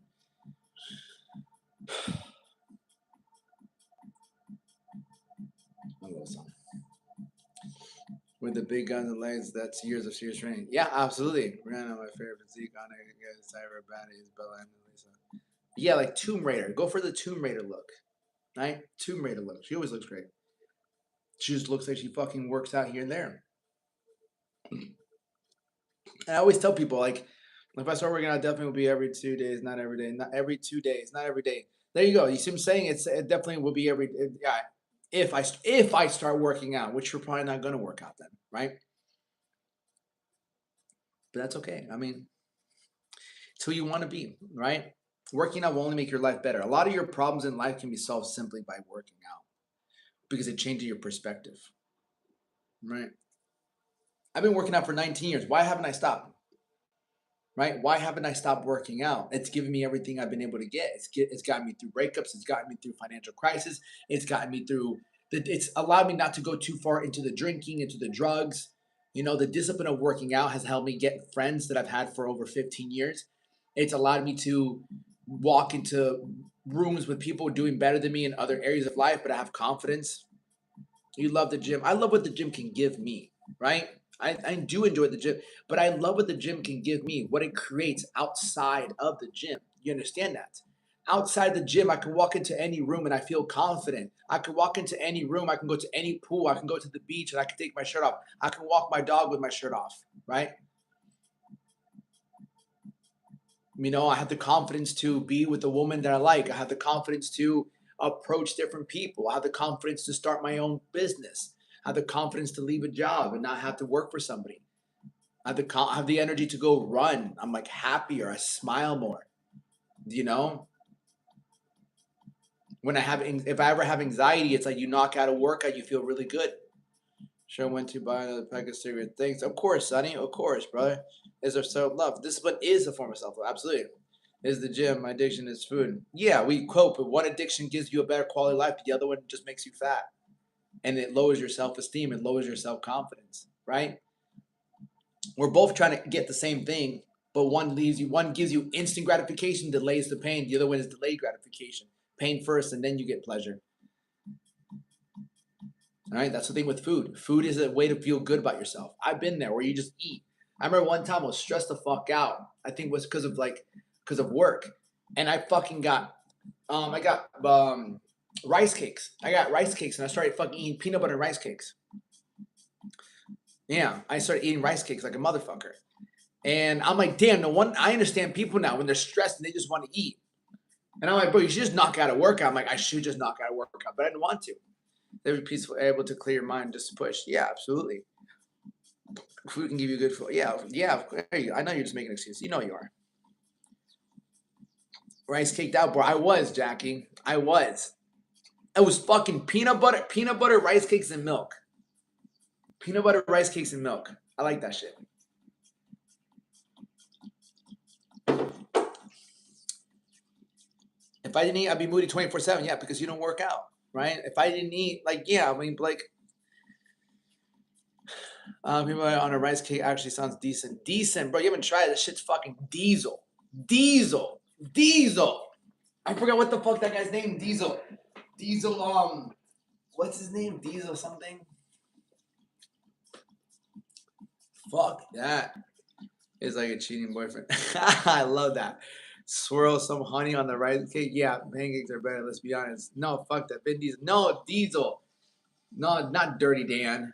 A little song. With the big guns and legs, that's years of serious training. Yeah, absolutely. Rihanna, my favorite physique on it. Cyber Baddies, Bella and Lisa. Yeah, like Tomb Raider. Go for the Tomb Raider look. Right? Tomb Raider look. She always looks great. She just looks like she fucking works out here and there. And I always tell people, like, if I start working out, definitely will be every 2 days, not every day. Not every 2 days, not every day. There you go. You see what I'm saying? It definitely will be yeah. If I start working out, which you're probably not gonna work out then, right? But that's okay. I mean, it's who you want to be, right? Working out will only make your life better. A lot of your problems in life can be solved simply by working out because it changes your perspective, right? I've been working out for 19 years. Why haven't I stopped? Right? Why haven't I stopped working out? It's given me everything I've been able to get. It's gotten me through breakups. It's gotten me through financial crisis. It's gotten me through. It's allowed me not to go too far into the drinking, into the drugs. You know, the discipline of working out has helped me get friends that I've had for over 15 years. It's allowed me to walk into rooms with people doing better than me in other areas of life, but I have confidence. You love the gym. I love what the gym can give me, right? I do enjoy the gym, but I love what the gym can give me, what it creates outside of the gym. You understand that? Outside the gym, I can walk into any room and I feel confident. I can walk into any room. I can go to any pool. I can go to the beach and I can take my shirt off. I can walk my dog with my shirt off, right? You know, I have the confidence to be with the woman that I like. I have the confidence to approach different people. I have the confidence to start my own business. I have the confidence to leave a job and not have to work for somebody. I have the energy to go run. I'm like happier. I smile more. You know, if I ever have anxiety, it's like you knock out a workout, you feel really good. Sure went to buy another pack of cigarette. Thanks. Of course, Sonny. Of course, brother. Is there self-love? Discipline is a form of self-love. Absolutely. Is the gym. My addiction is food. Yeah, we cope. But one addiction gives you a better quality of life. The other one just makes you fat. And it lowers your self-esteem. It lowers your self-confidence. Right? We're both trying to get the same thing, but one gives you instant gratification, delays the pain. The other one is delayed gratification. Pain first, and then you get pleasure. All right, that's the thing with food. Food is a way to feel good about yourself. I've been there where you just eat. I remember one time I was stressed the fuck out. I think it was because of work, and I fucking got rice cakes. I got rice cakes, and I started fucking eating peanut butter and rice cakes. Yeah, I started eating rice cakes like a motherfucker. And I'm like, damn, I understand people now when they're stressed and they just want to eat. And I'm like, bro, you should just knock out a workout. I'm like, I should just knock out a workout, but I didn't want to. They were peaceful, able to clear your mind just to push. Yeah, absolutely. Food can give you good food. Yeah. I know you're just making excuses. You know you are. Rice caked out, bro. I was, Jackie. I was. It was fucking peanut butter, rice cakes, and milk. Peanut butter, rice cakes, and milk. I like that shit. If I didn't eat, I'd be moody 24/7. Yeah, because you don't work out, right? If I didn't eat, like, yeah, I mean, like, people on a rice cake actually sounds decent. Decent, bro. You haven't tried it. This shit's fucking diesel. Diesel. I forgot what the fuck that guy's name. Diesel. What's his name? Diesel something. Fuck that. It's like a cheating boyfriend. I love that. Swirl some honey on the rice cake. Yeah, pancakes are better. Let's be honest. No, fuck that. Vin Diesel. No, Diesel. No, not Dirty Dan.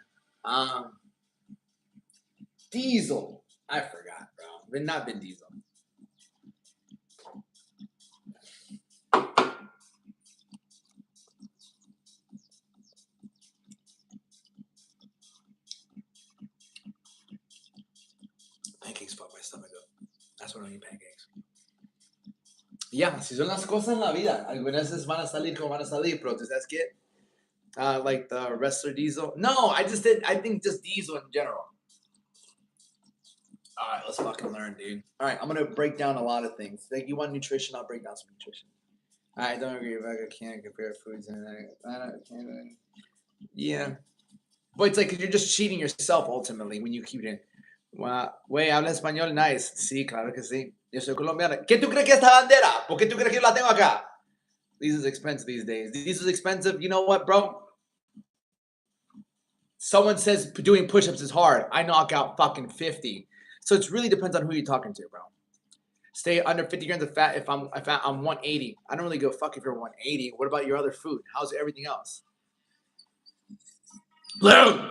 Diesel. I forgot, bro. Not Vin Diesel. Pancakes fuck my stomach up. That's why I don't eat pancakes. Yeah, si son las cosas en la vida. Algunas veces van a salir como van a salir, pero ¿sabes qué? Like the wrestler Diesel. No, I think just Diesel in general. All right, let's fucking learn, dude. All right, I'm going to break down a lot of things. Like, you want nutrition, I'll break down some nutrition. I don't agree if I can't compare foods and can't. Yeah. But it's like you're just cheating yourself ultimately when you keep it in. Güey, habla español nice. Sí, claro que sí. Yo soy colombiana. ¿Qué tú crees que esta bandera? ¿Por qué tú crees que yo la tengo acá? These is expensive these days. These is expensive. You know what, bro? Someone says doing push-ups is hard. I knock out fucking 50. So it really depends on who you're talking to, bro. Stay under 50 grams of fat if I'm 180. I don't really go fuck if you're 180. What about your other food? How's everything else? Boom!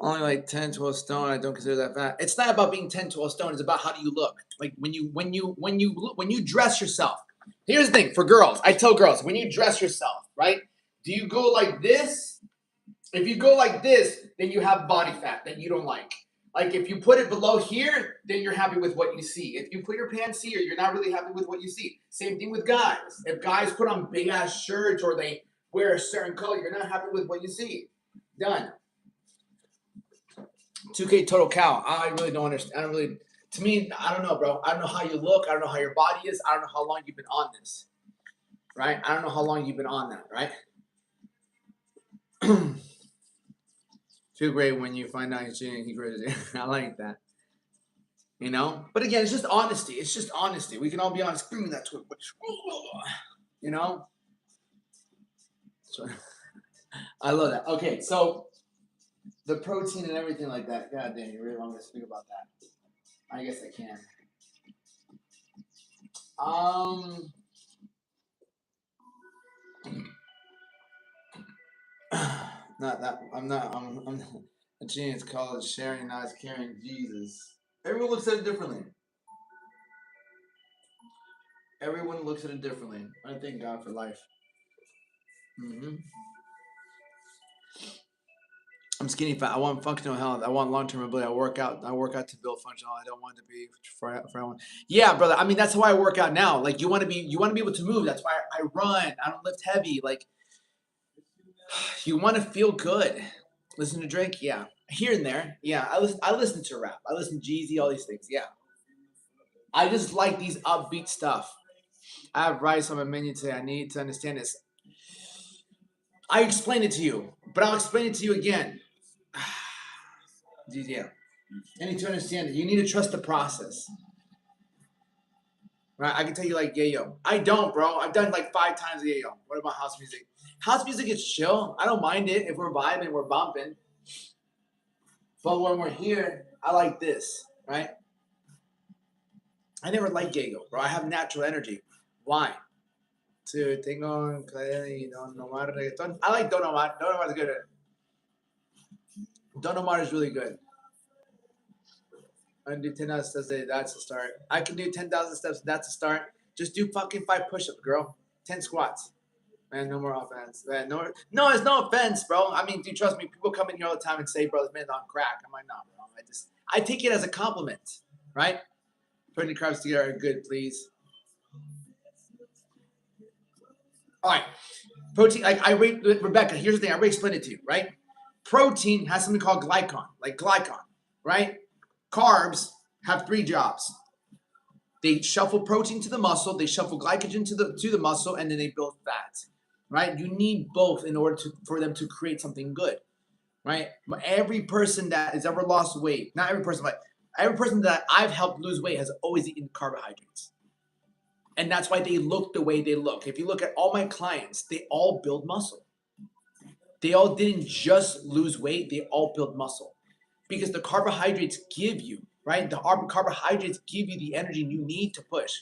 Only like 10, 12 stone. I don't consider that fat. It's not about being 10, 12 stone. It's about how do you look. Like when you dress yourself. Here's the thing for girls. I tell girls, when you dress yourself, right? Do you go like this? If you go like this, then you have body fat that you don't like. Like if you put it below here, then you're happy with what you see. If you put your pants here, you're not really happy with what you see. Same thing with guys. If guys put on big ass shirts or they wear a certain color, you're not happy with what you see. Done. 2K total cow. I really don't understand. I don't really. To me, I don't know, bro. I don't know how you look. I don't know how your body is. I don't know how long you've been on this. Right? I don't know how long you've been on that. Right? Feel great when you find out you're cheating. He grows it. I like that. You know? But again, it's just honesty. It's just honesty. We can all be honest. Screaming that to it. You know? So, I love that. Okay, so the protein and everything like that. God damn, you really want me to speak about that? I guess I can. Not that. I'm a genius. College sharing, not caring. Jesus. Everyone looks at it differently. Everyone looks at it differently. I thank God for life. I'm skinny fat. I want functional health. I want long-term ability. I work out to build functional health. I don't want to be for everyone. Yeah, brother. I mean, that's how I work out now. Like you want to be able to move. That's why I run. I don't lift heavy. Like you want to feel good. Listen to Drake. Yeah. Here and there. Yeah. I listen to rap. I listen to Jeezy, all these things. Yeah. I just like these upbeat stuff. I have rice on my menu today. I need to understand this. I explained it to you, but I'll explain it to you again. Yeah. You need to understand it. You need to trust the process. Right? I can tell you like yayo. I don't, bro. I've done like 5 times yayo. What about house music? House music is chill. I don't mind it if we're vibing, we're bumping. But when we're here, I like this, right? I never liked yayo, bro. I have natural energy. Why? to tengo y Don Omar reggaeton. I like Don Omar. Don Omar is good. Don Omar is really good. I can do 10,000 steps a day. That's a start. I can do 10,000 steps. That's a start. Just do fucking 5 push-ups, girl. 10 squats. Man, no more offense. Man, no, it's no offense, bro. I mean, dude, trust me. People come in here all the time and say, bro, this man's on crack. I'm like, no, bro. I take it as a compliment, right? Putting the carbs together are good, please. All right. Protein, like I rate, Rebecca, here's the thing. I already explained it to you, right? Protein has something called glycon, right? Carbs have 3 jobs. They shuffle protein to the muscle, they shuffle glycogen to the muscle, and then they build fat, right? You need both in order for them to create something good, right? Every person that has ever lost weight, not every person, but every person that I've helped lose weight has always eaten carbohydrates. And that's why they look the way they look. If you look at all my clients, they all build muscle. They all didn't just lose weight, they all build muscle. Because the carbohydrates give you, right? The carbohydrates give you the energy you need to push.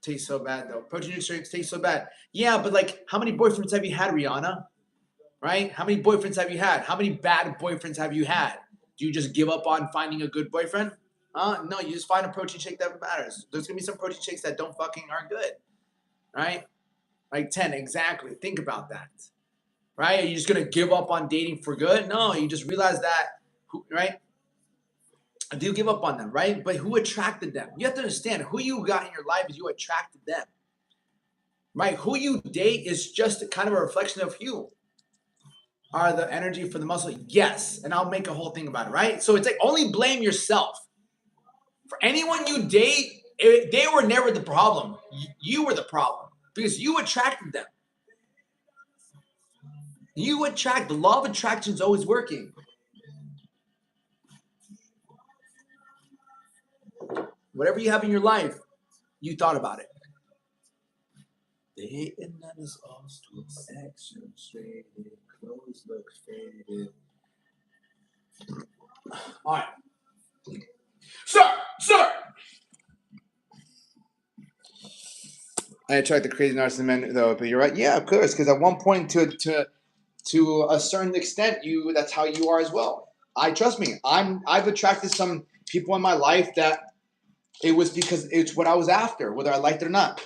Tastes so bad though. Protein shakes taste so bad. Yeah, but like, how many boyfriends have you had, Rihanna? Right? How many boyfriends have you had? How many bad boyfriends have you had? Do you just give up on finding a good boyfriend? No, you just find a protein shake that matters. There's gonna be some protein shakes that don't fucking aren't good, right? Like 10 exactly. Think about that, right? Are you just gonna give up on dating for good? No, you just realize that, right? Do you give up on them, right? But who attracted them? You have to understand who you got in your life is you attracted them, right? Who you date is just a kind of a reflection of you. Are the energy for the muscle? Yes, and I'll make a whole thing about it, right? So it's like only blame yourself. For anyone you date, they were never the problem. You were the problem because you attracted them. You attract. The law of attraction is always working. Whatever you have in your life, you thought about it. The hitting that is lost with action shaded, clothes look faded. All right. Sir! I attract the crazy narcissistic men, though, but you're right. Yeah, of course, because at one point, to a certain extent, that's how you are as well. Trust me. I've attracted some people in my life that it was because it's what I was after, whether I liked it or not.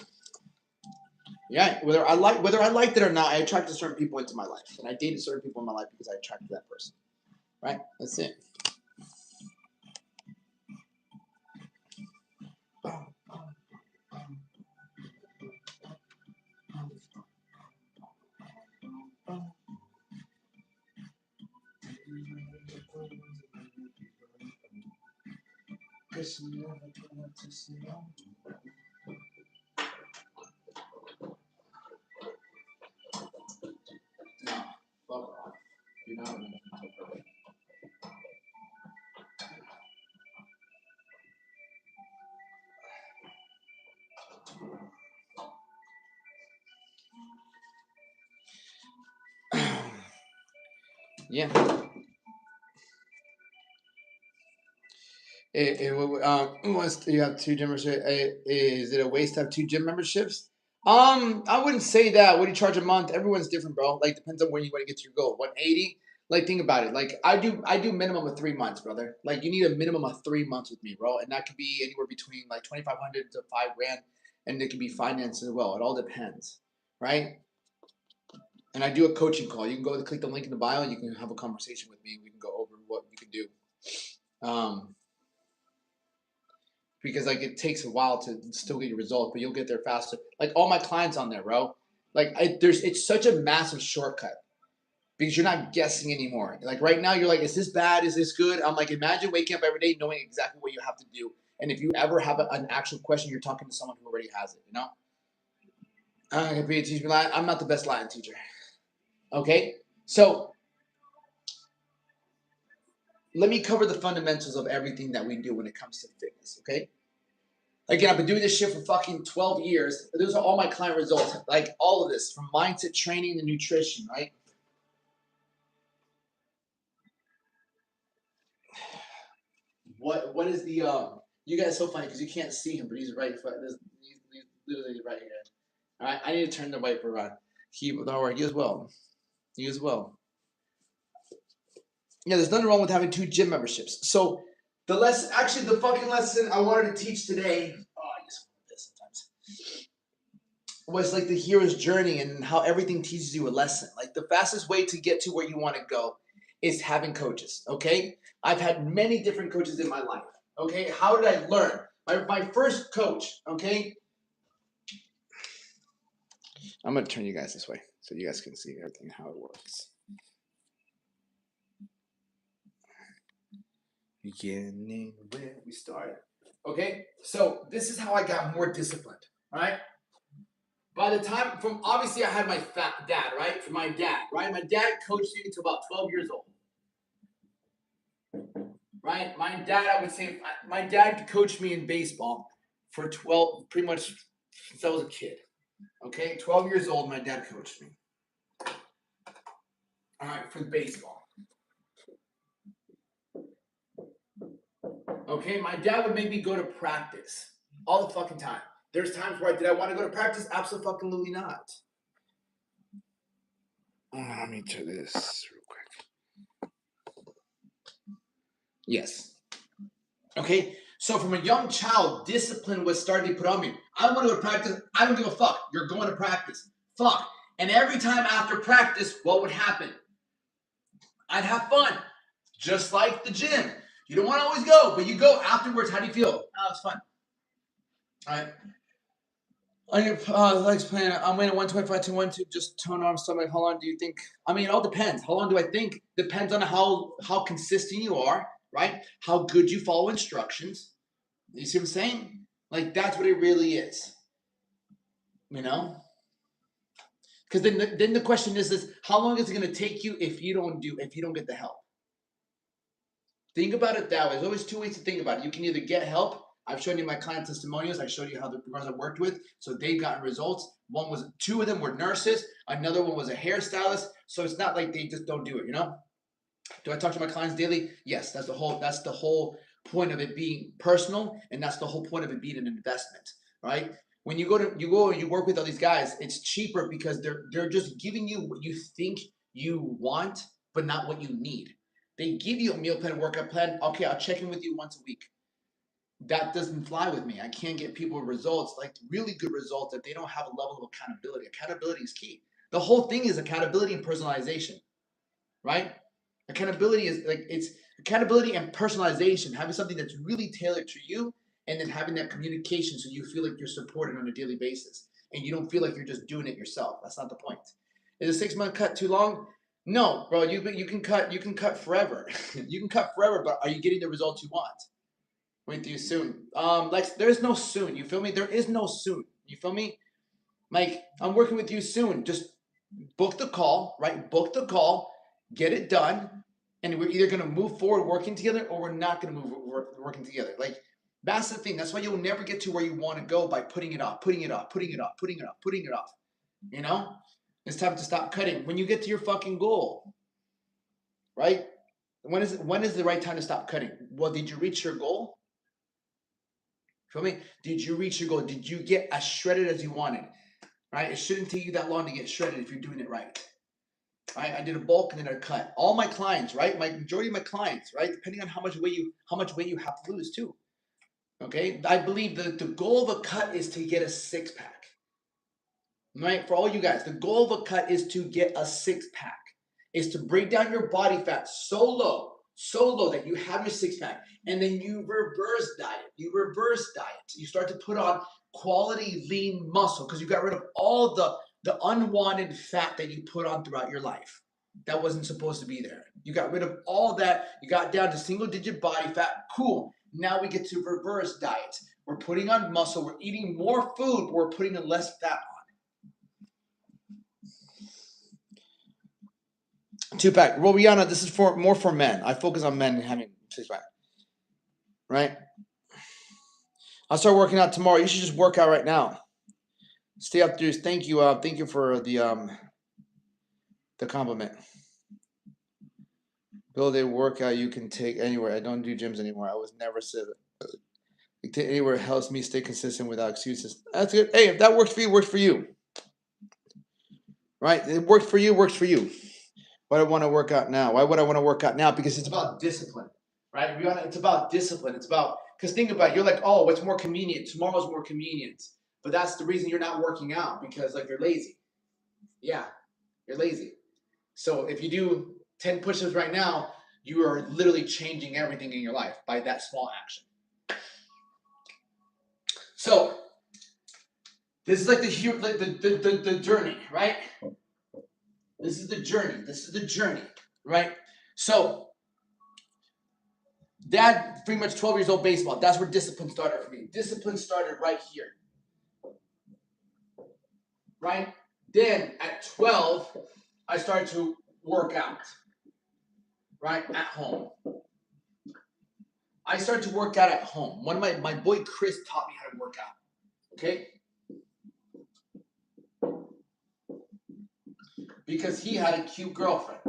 Yeah, whether I liked it or not, I attracted certain people into my life, and I dated certain people in my life because I attracted that person. Right? That's it. No, fuck off. You're not going to. Yeah. You have 2 gym memberships. Is it a waste to have 2 gym memberships? I wouldn't say that. What do you charge a month? Everyone's different, bro. Like, depends on when you want to get to your goal. 180. Like, think about it. Like, I do minimum of 3 months, brother. Like, you need a minimum of 3 months with me, bro. And that could be anywhere between like 2,500 to 5 grand, and it could be finance as well. It all depends, right? And I do a coaching call. You can go click the link in the bio. You can have a conversation with me. We can go over what you can do. Because like it takes a while to still get your results, but you'll get there faster. Like all my clients on there, bro. Like it's such a massive shortcut because you're not guessing anymore. Like right now, you're like, is this bad? Is this good? I'm like, imagine waking up every day knowing exactly what you have to do. And if you ever have an actual question, you're talking to someone who already has it. You know. I'm gonna be a teacher. I'm not the best Latin teacher. Okay, so let me cover the fundamentals of everything that we do when it comes to fitness. Okay. Again, I've been doing this shit for fucking 12 years. Those are all my client results. Like all of this, from mindset training to nutrition, right? What is the you guys are so funny because you can't see him, but he's right. literally right here. All right, I need to turn the wiper on. Don't worry, you as well. You as well. Yeah, there's nothing wrong with having 2 gym memberships. So the lesson, actually, the fucking lesson I wanted to teach today. Oh, I just want this sometimes. Was like the hero's journey and how everything teaches you a lesson. Like the fastest way to get to where you want to go is having coaches. Okay, I've had many different coaches in my life. Okay, how did I learn? My first coach. Okay, I'm gonna turn you guys this way so you guys can see everything how it works. Beginning where we started. Okay, so this is how I got more disciplined. Right. By the time, from obviously I had my fat dad, right? From my dad, right? My dad coached me until about 12 years old. Right? My dad, I would say, my dad coached me in baseball for 12, pretty much since I was a kid. Okay? 12 years old, my dad coached me. All right, for baseball. Okay? My dad would make me go to practice all the fucking time. There's times where did I want to go to practice? Absolutely not. Let me do this real quick. Yes. Okay? So from a young child, discipline was starting to put on me. I want to go to practice. I don't give a fuck. You're going to practice. Fuck. And every time after practice, what would happen? I'd have fun. Just like the gym. You don't want to always go, but you go afterwards. How do you feel? Oh, it's fun. All right. On your legs plan, I'm in a 125 to 1 to just tone arm stomach. How long do you think? I mean, it all depends. How long do I think? Depends on how consistent you are, right? How good you follow instructions. You see what I'm saying? Like, that's what it really is. You know? Because then the question is how long is it going to take you if you don't get the help? Think about it that way. There's always 2 ways to think about it. You can either get help. I've shown you my client testimonials. I showed you how the girls I worked with. So they've gotten results. 2 of them were nurses. Another one was a hairstylist. So it's not like they just don't do it, you know? Do I talk to my clients daily? Yes, that's the whole point of it being personal, and that's the whole point of it being an investment, right? When you work with all these guys, it's cheaper because they're just giving you what you think you want, but not what you need. They give you a meal plan, workout plan. Okay, I'll check in with you once a week. That doesn't fly with me. I can't get people results, like really good results, if they don't have a level of accountability. Accountability is key. The whole thing is accountability and personalization, right? Accountability is it's accountability and personalization, having something that's really tailored to you, and then having that communication so you feel like you're supported on a daily basis and you don't feel like you're just doing it yourself. That's not the point. Is a 6-month cut too long? No, bro. You can cut forever. You can cut forever, but are you getting the results you want? With you soon. Like there's no soon. You feel me? There is no soon. You feel me? Like I'm working with you soon. Just book the call, right? Book the call, get it done, and we're either gonna move forward working together or we're not gonna move working together. Like that's the thing. That's why you'll never get to where you want to go by putting it off. You know? It's time to stop cutting. When you get to your fucking goal, right? When is the right time to stop cutting? Well, did you reach your goal? Feel me? Did you reach your goal? Did you get as shredded as you wanted? Right? It shouldn't take you that long to get shredded if you're doing it right. Right? I did a bulk and then a cut. All my clients, right? My majority of my clients, right? Depending on how much weight you have to lose too. Okay? I believe that the goal of a cut is to get a 6-pack. Right? For all you guys, the goal of a cut is to get a 6-pack. Is to break down your body fat so low that you have your 6-pack, and then you reverse diet. You start to put on quality lean muscle because you got rid of all the unwanted fat that you put on throughout your life that wasn't supposed to be there. You got rid of all that. You got down to single-digit body fat. Cool. Now we get to reverse diet. We're putting on muscle. We're eating more food, but we're putting less fat on. 2-pack. Well, Rihanna, this is more for men. I focus on men having 6-pack. Right? I'll start working out tomorrow. You should just work out right now. Stay up there. Thank you for the compliment. Build a workout you can take anywhere. I don't do gyms anymore. I was never said the to anywhere helps me stay consistent without excuses. That's good. Hey, if that works for you, works for you. Right? It works for you, works for you. Why do I want to work out now? Why would I want to work out now? Because it's about discipline, right? It's about discipline. It's about, because think about it, you're like, oh, what's more convenient? Tomorrow's more convenient. But that's the reason you're not working out, because like you're lazy. Yeah, you're lazy. So if you do 10 push-ups right now, you are literally changing everything in your life by that small action. So this is like the journey, right? This is the journey. This is the journey, right? So Dad, pretty much 12 years old, baseball. That's where discipline started for me. Discipline started right here. Right? Then at 12, I started to work out. Right? At home. I started to work out at home. One of my boy Chris taught me how to work out. Okay? Because he had a cute girlfriend.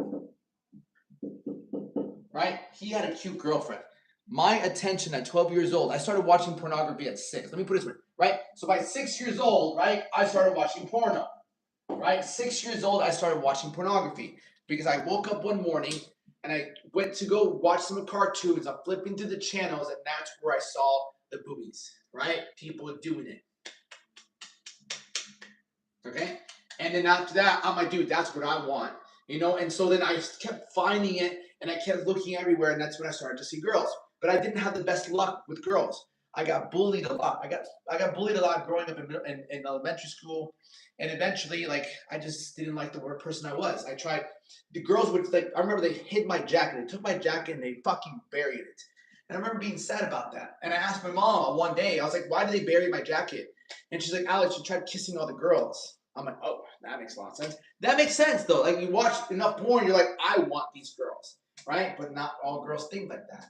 Right? He had a cute girlfriend. My attention at 12 years old, I started watching pornography at 6. Let me put it this way, right? So by 6 years old, right, I started watching porno. Right? 6 years old, I started watching pornography because I woke up one morning and I went to go watch some cartoons. I'm flipping through the channels, and that's where I saw the boobies, right? People doing it. Okay? And then after that, I'm like, dude, that's what I want. You know? And so then I kept finding it, and I kept looking everywhere, and that's when I started to see girls. But I didn't have the best luck with girls. I got bullied a lot. I got bullied a lot growing up in elementary school. And eventually, like, I just didn't like the person I was. I tried. The girls would, like, I remember they hid my jacket. They took my jacket and they fucking buried it. And I remember being sad about that. And I asked my mom one day, I was like, why did they bury my jacket? And she's like, Alex, you tried kissing all the girls. I'm like, oh, that makes a lot of sense. That makes sense, though. Like, you watch enough porn, you're like, I want these girls. Right? But not all girls think like that.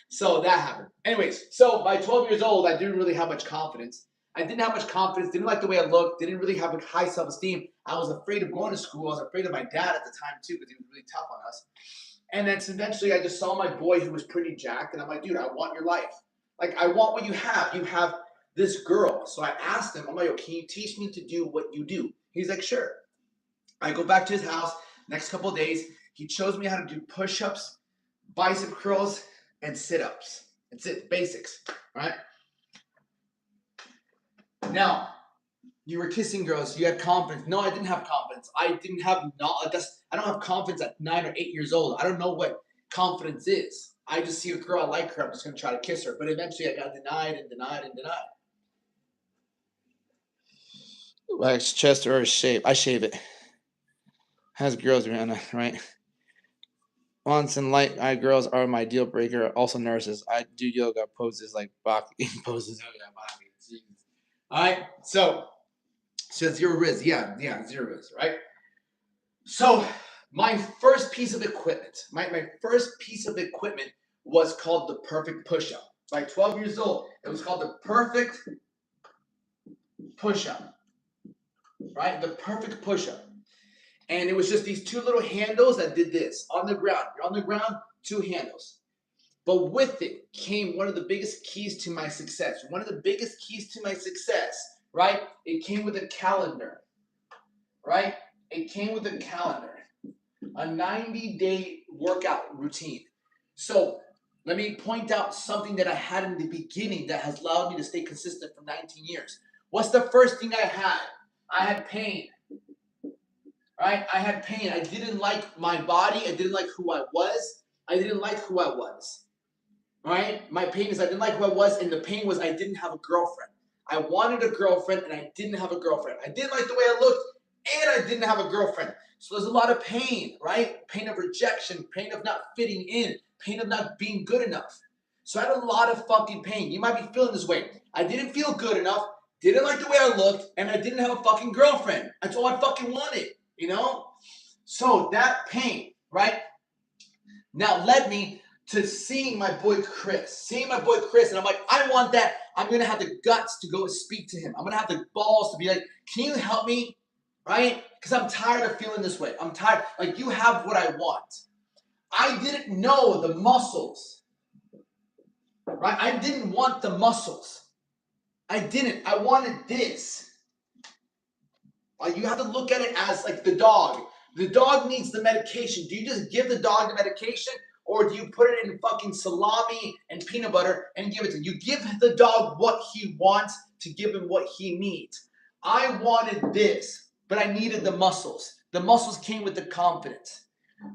So that happened. Anyways, so by 12 years old, I didn't really have much confidence. I didn't have much confidence, didn't like the way I looked, didn't really have a high self-esteem. I was afraid of going to school. I was afraid of my dad at the time, too, because he was really tough on us. And then eventually I just saw my boy who was pretty jacked, and I'm like, dude, I want your life. Like, I want what you have. You have this girl. So I asked him, I'm like, yo, can you teach me to do what you do? He's like, sure. I go back to his house, next couple of days. He shows me how to do push-ups, bicep curls, and sit-ups. That's it, basics, right? Now, you were kissing girls, you had confidence. No, I didn't have confidence. I don't have confidence at 9 or 8 years old. I don't know what confidence is. I just see a girl, I like her, I'm just going to try to kiss her. But eventually I got denied and denied and denied. Wax chest or shave? I shave it. Has girls around, right? Once and light eye girls are my deal breaker. Also nurses. I do yoga poses like boxing poses. All right, so zero risk. Yeah, zero risk, right? So my first piece of equipment, my first piece of equipment was called the perfect push-up. By 12 years old, it was called the perfect push-up, right? The perfect push-up. And it was just these two little handles that did this on the ground. You're on the ground, two handles. But with it came one of the biggest keys to my success. One of the biggest keys to my success, right? It came with a calendar, right? It came with a calendar, a 90-day workout routine. So let me point out something that I had in the beginning that has allowed me to stay consistent for 19 years. What's the first thing I had? I had pain. Right? I had pain. I didn't like my body. I didn't like who I was. I didn't like who I was. Right? My pain is I didn't like who I was, and the pain was I didn't have a girlfriend. I wanted a girlfriend, and I didn't have a girlfriend. I didn't like the way I looked, and I didn't have a girlfriend. So there's a lot of pain, right? Pain of rejection, pain of not fitting in, pain of not being good enough. So I had a lot of fucking pain. You might be feeling this way. I didn't feel good enough, didn't like the way I looked, and I didn't have a fucking girlfriend. That's all I fucking wanted. You know? So that pain, right, now led me to seeing my boy Chris. And I'm like, I want that. I'm going to have the guts to go speak to him. I'm going to have the balls to be like, can you help me? Right? Because I'm tired of feeling this way. I'm tired. Like, you have what I want. I didn't know the muscles right? I didn't want the muscles. I didn't. I wanted this. Like, you have to look at it as like the dog. The dog needs the medication. Do you just give the dog the medication, or do you put it in fucking salami and peanut butter and give it to him? You give the dog what he wants to give him what he needs. I wanted this, but I needed the muscles. The muscles came with the confidence.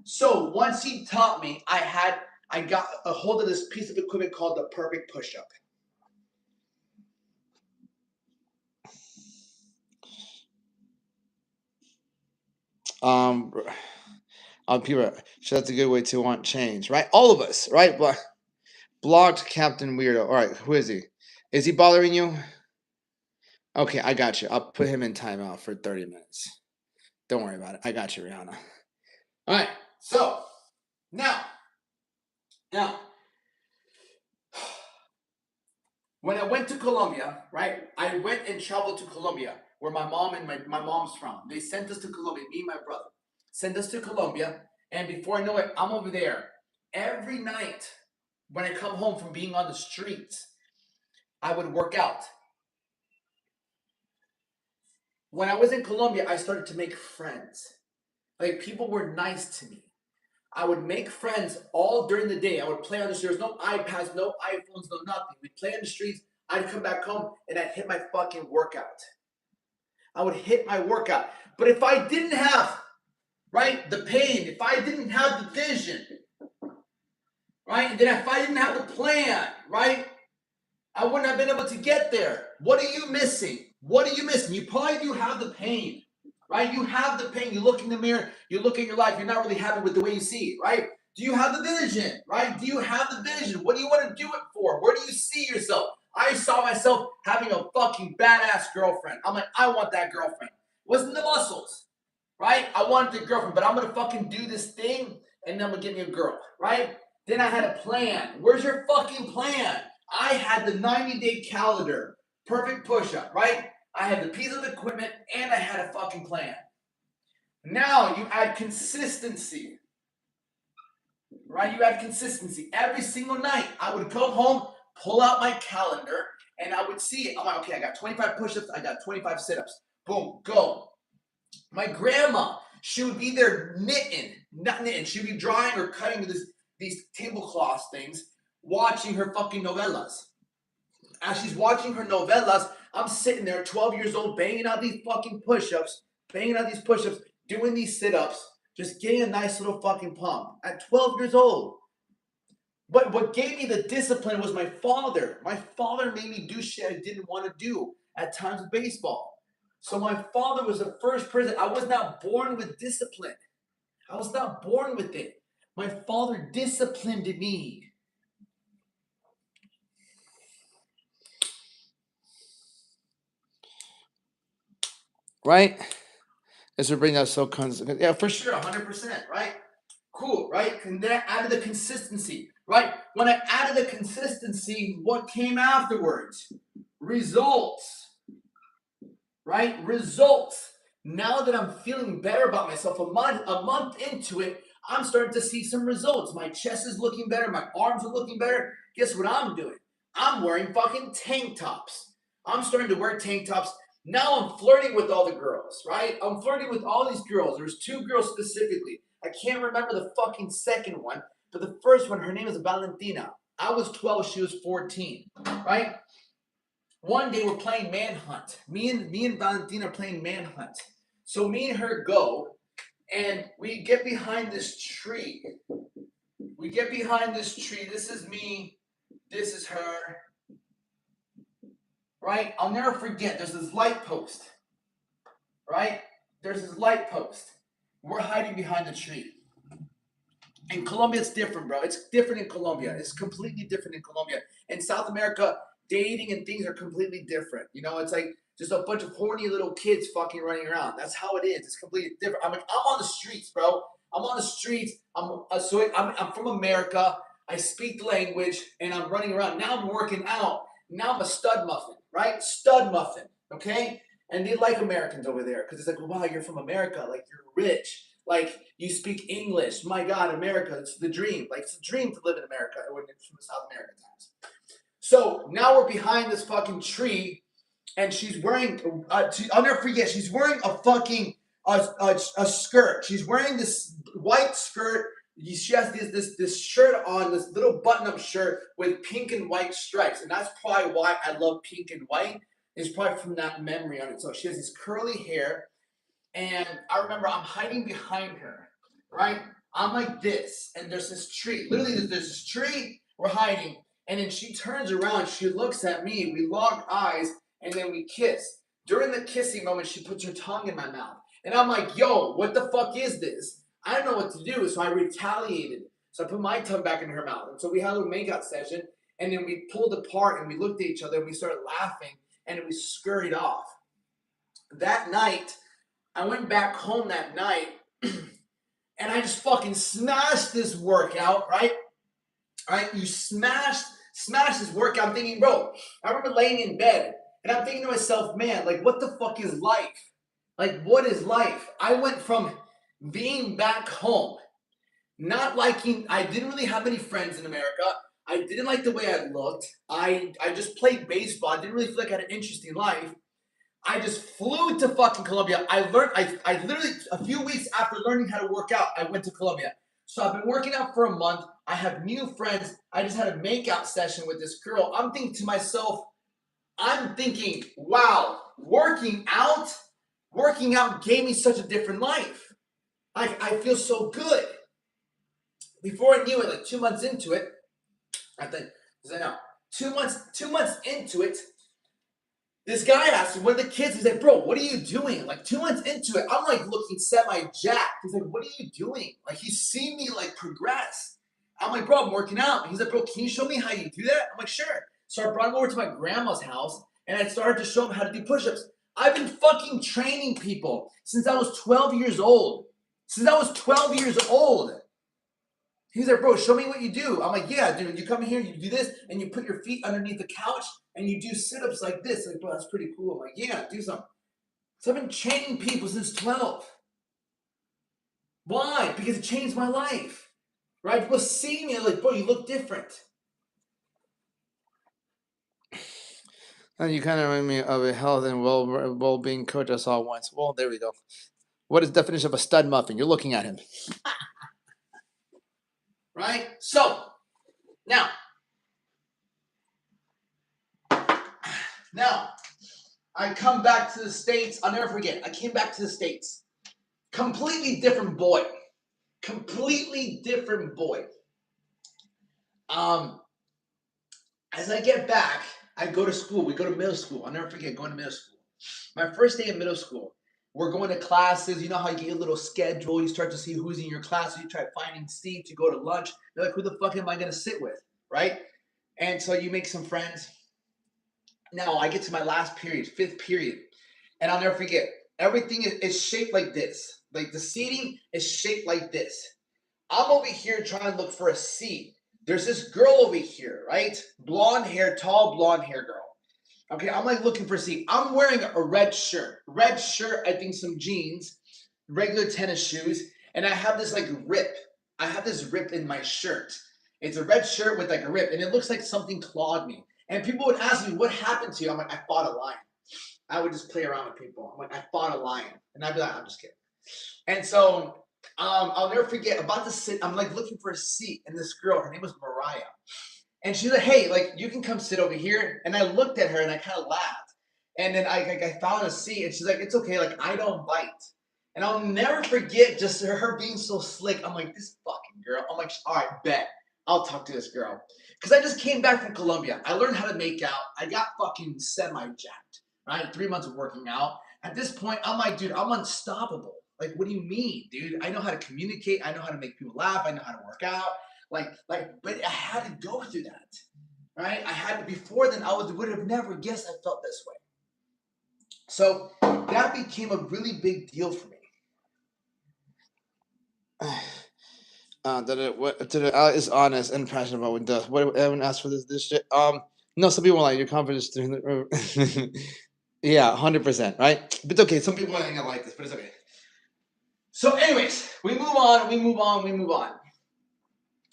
So once he taught me, I got a hold of this piece of equipment called the perfect push-up. People, so that's a good way to want change, right? All of us, right? Blocked Captain Weirdo. All right, who is he? Is he bothering you? Okay, I got you. I'll put him in timeout for 30 minutes. Don't worry about it. I got you, Rihanna. All right, so now, when I went to Colombia, right? I went and traveled to Colombia, where my mom and my mom's from. They sent us to Colombia, me and my brother. Sent us to Colombia, and before I know it, I'm over there. Every night, when I come home from being on the streets, I would work out. When I was in Colombia, I started to make friends. Like, people were nice to me. I would make friends all during the day. I would play on the streets. No iPads, no iPhones, no nothing. We'd play on the streets. I'd come back home and I'd hit my fucking workout. I would hit my workout. But if I didn't have, right, the pain, if I didn't have the vision, right, and then if I didn't have the plan, right, I wouldn't have been able to get there. What are you missing? What are you missing? You probably do have the pain, right? You have the pain. You look in the mirror, you look at your life, you're not really happy with the way you see it, right? Do you have the vision, right? Do you have the vision? What do you want to do it for? Where do you see yourself? I saw myself having a fucking badass girlfriend. I'm like, I want that girlfriend. Wasn't the muscles, right? I wanted the girlfriend, but I'm going to fucking do this thing, and then I'm going to get me a girl, right? Then I had a plan. Where's your fucking plan? I had the 90-day calendar, perfect push-up, right? I had the piece of equipment, and I had a fucking plan. Now you add consistency, right? You add consistency. Every single night, I would come home, pull out my calendar, and I would see it. I'm like, okay, I got 25 push-ups, I got 25 sit-ups. Boom, go. My grandma, she would be there not knitting. She'd be drawing or cutting these tablecloth things, watching her fucking novellas. As she's watching her novellas, I'm sitting there, 12 years old, banging out these fucking push-ups, doing these sit-ups, just getting a nice little fucking pump at 12 years old. But what gave me the discipline was my father. My father made me do shit I didn't want to do at times with baseball. So my father was the first person. I was not born with discipline. I was not born with it. My father disciplined me. Right? This would bring that so constant. Yeah, for sure, 100%, right? Cool, right? And then I added the consistency, right? When I added the consistency, what came afterwards? Results, right? Results. Now that I'm feeling better about myself, a month into it, I'm starting to see some results. My chest is looking better. My arms are looking better. Guess what I'm doing? I'm wearing fucking tank tops. I'm starting to wear tank tops. Now I'm flirting with all the girls, right? I'm flirting with all these girls. There's 2 girls specifically. I can't remember the fucking second one, but the first one, her name is Valentina. I was 12, she was 14, right? One day we're playing manhunt. Me and Valentina are playing manhunt. So me and her go, and we get behind this tree. This is me. This is her. Right? I'll never forget. There's this light post. Right? There's this light post. We're hiding behind the tree. In Colombia, it's different, bro. It's different in Colombia. It's completely different in Colombia. In South America, dating and things are completely different. You know, it's like just a bunch of horny little kids fucking running around. That's how it is. It's completely different. I'm on the streets, bro. I'm on the streets. I'm from America. I speak the language, and I'm running around. Now I'm working out. Now I'm a stud muffin, right? Stud muffin, okay? And they like Americans over there because it's like, wow, you're from America. Like, you're rich. Like, you speak English. My God, America, it's the dream. Like, it's a dream to live in America when it's from the South American times. So now we're behind this fucking tree, and she's wearing, I'll never forget, she's wearing a fucking, a skirt. She's wearing this white skirt. She has this shirt on, this little button-up shirt with pink and white stripes. And that's probably why I love pink and white. It's probably from that memory on it. So she has this curly hair. And I remember I'm hiding behind her, right? I'm like this, and there's this tree. Literally, there's this tree, we're hiding. And then she turns around, she looks at me, we lock eyes, and then we kiss. During the kissing moment, she puts her tongue in my mouth. And I'm like, yo, what the fuck is this? I don't know what to do, so I retaliated. So I put my tongue back in her mouth. And so we had a little makeout session, and then we pulled apart, and we looked at each other, and we started laughing, and we scurried off. That night, I went back home that night, and I just fucking smashed this workout, right? Right? You smashed this workout. I'm thinking, bro, I remember laying in bed, and I'm thinking to myself, man, like, what the fuck is life? Like, what is life? I went from being back home, not liking, I didn't really have any friends in America. I didn't like the way I looked. I just played baseball. I didn't really feel like I had an interesting life. I just flew to fucking Colombia. I literally, a few weeks after learning how to work out, I went to Colombia. So I've been working out for a month. I have new friends. I just had a makeout session with this girl. I'm thinking to myself, wow, working out gave me such a different life. I feel so good. Before I knew it, like 2 months into it, I think, 2 months into it, this guy asked me, one of the kids, he's like, bro, what are you doing? Like 2 months into it, I'm like looking semi-jacked. He's like, what are you doing? Like he's seen me like progress. I'm like, bro, I'm working out. He's like, bro, can you show me how you do that? I'm like, sure. So I brought him over to my grandma's house, and I started to show him how to do push-ups. I've been fucking training people since I was 12 years old. He's like, bro, show me what you do. I'm like, yeah, dude, you come here, you do this, and you put your feet underneath the couch, and you do sit-ups like this. Like, bro, that's pretty cool. I'm like, yeah, do something. So I've been training people since 12. Why? Because it changed my life, right? People see me, like, bro, you look different. And you kind of remind me of a health and well-being coach I saw once. Well, there we go. What is the definition of a stud muffin? You're looking at him. Right? So, now, I come back to the States. I'll never forget. I came back to the States. Completely different boy. As I get back, I go to school. We go to middle school. I'll never forget going to middle school. My first day in middle school, we're going to classes. You know how you get your little schedule. You start to see who's in your class. You try finding seats. You go to lunch. You're like, who the fuck am I going to sit with, right? And so you make some friends. Now I get to my last period, 5th period, and I'll never forget. Everything is shaped like this. Like the seating is shaped like this. I'm over here trying to look for a seat. There's this girl over here, right? Blonde hair, tall blonde hair girl. Okay, I'm like looking for a seat. I'm wearing a red shirt. I think some jeans, regular tennis shoes, and I have this like rip. I have this rip in my shirt. It's a red shirt with like a rip, and it looks like something clawed me. And people would ask me, what happened to you? I'm like, I fought a lion. I would just play around with people. I'm like, I fought a lion. And I'd be like, I'm just kidding. And so I'll never forget, about to sit, I'm like looking for a seat, and this girl, her name was Mariah. And she's like, hey, like, you can come sit over here. And I looked at her and I kind of laughed. And then I found a seat, and she's like, it's okay, like, I don't bite. And I'll never forget just her being so slick. I'm like, this fucking girl. I'm like, all right, bet. I'll talk to this girl. Because I just came back from Colombia. I learned how to make out. I got fucking semi-jacked, right? 3 months of working out. At this point, I'm like, dude, I'm unstoppable. Like, what do you mean, dude? I know how to communicate. I know how to make people laugh. I know how to work out. But I had to go through that, right? I had to, before then, would have never guessed I felt this way. So that became a really big deal for me. Is honest and passionate about what it does. What everyone asks for this shit. No, some people are like your confidence. Yeah, 100%, right? But okay, some people ain't gonna like this, but it's okay. So, anyways, we move on.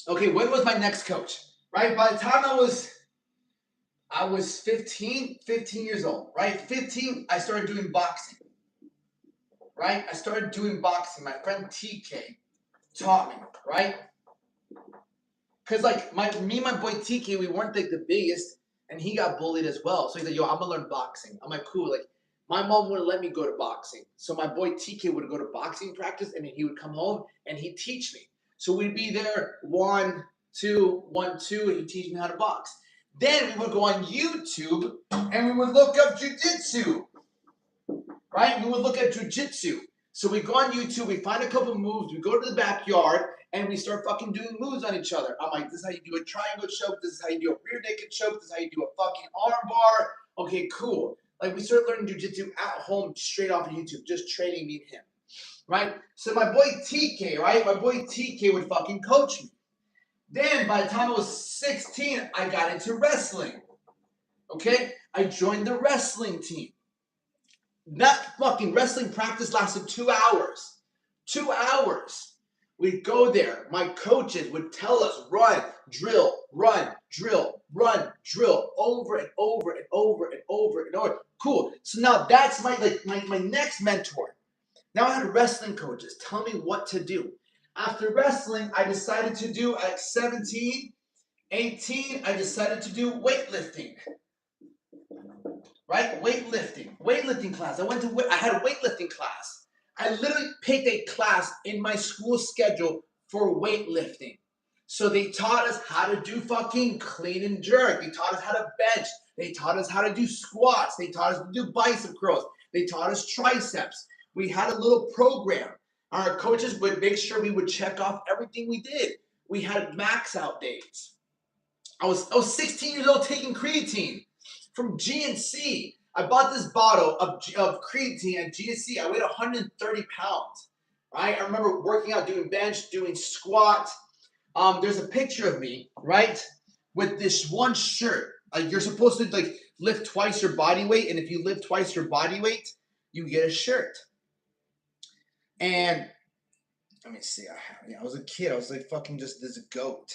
Okay, when was my next coach? Right? By the time I was I was 15 years old, right? 15, I started doing boxing, right? I started doing boxing. My friend TK taught me, right? Because like me and my boy TK, we weren't like the biggest, and he got bullied as well. So he's like, yo, I'm gonna learn boxing. I'm like, cool. Like my mom wouldn't let me go to boxing. So my boy TK would go to boxing practice, and then he would come home and he'd teach me. So we'd be there 1, 2, 1, 2, and he'd teach me how to box. Then we would go on YouTube and we would look up jujitsu, right? We would look at jujitsu. So we go on YouTube, we find a couple moves, we go to the backyard, and we start fucking doing moves on each other. I'm like, this is how you do a triangle choke, this is how you do a rear naked choke, this is how you do a fucking arm bar. Okay, cool. Like we started learning jujitsu at home straight off of YouTube, just training me and him, right? So my boy TK, right? My boy TK would fucking coach me. Then by the time I was 16, I got into wrestling. Okay? I joined the wrestling team. That fucking wrestling practice lasted 2 hours. 2 hours. We'd go there. My coaches would tell us, run, drill, run, drill, run, drill, over and over and over and over and over. Cool. So now that's my next mentor. Now I had wrestling coaches tell me what to do. After wrestling, I decided to do at 17, 18, I decided to do weightlifting. Right? Weightlifting class. I had a weightlifting class. I literally picked a class in my school schedule for weightlifting. So they taught us how to do fucking clean and jerk. They taught us how to bench. They taught us how to do squats. They taught us to do bicep curls. They taught us triceps. We had a little program. Our coaches would make sure we would check off everything we did. We had max out days. I was 16 years old taking creatine from GNC. I bought this bottle of creatine at GNC. I weighed 130 pounds. Right? I remember working out, doing bench, doing squat. There's a picture of me, right, with this one shirt. Like you're supposed to like lift twice your body weight, and if you lift twice your body weight, you get a shirt. And let me see. I was a kid. I was like fucking just this goat.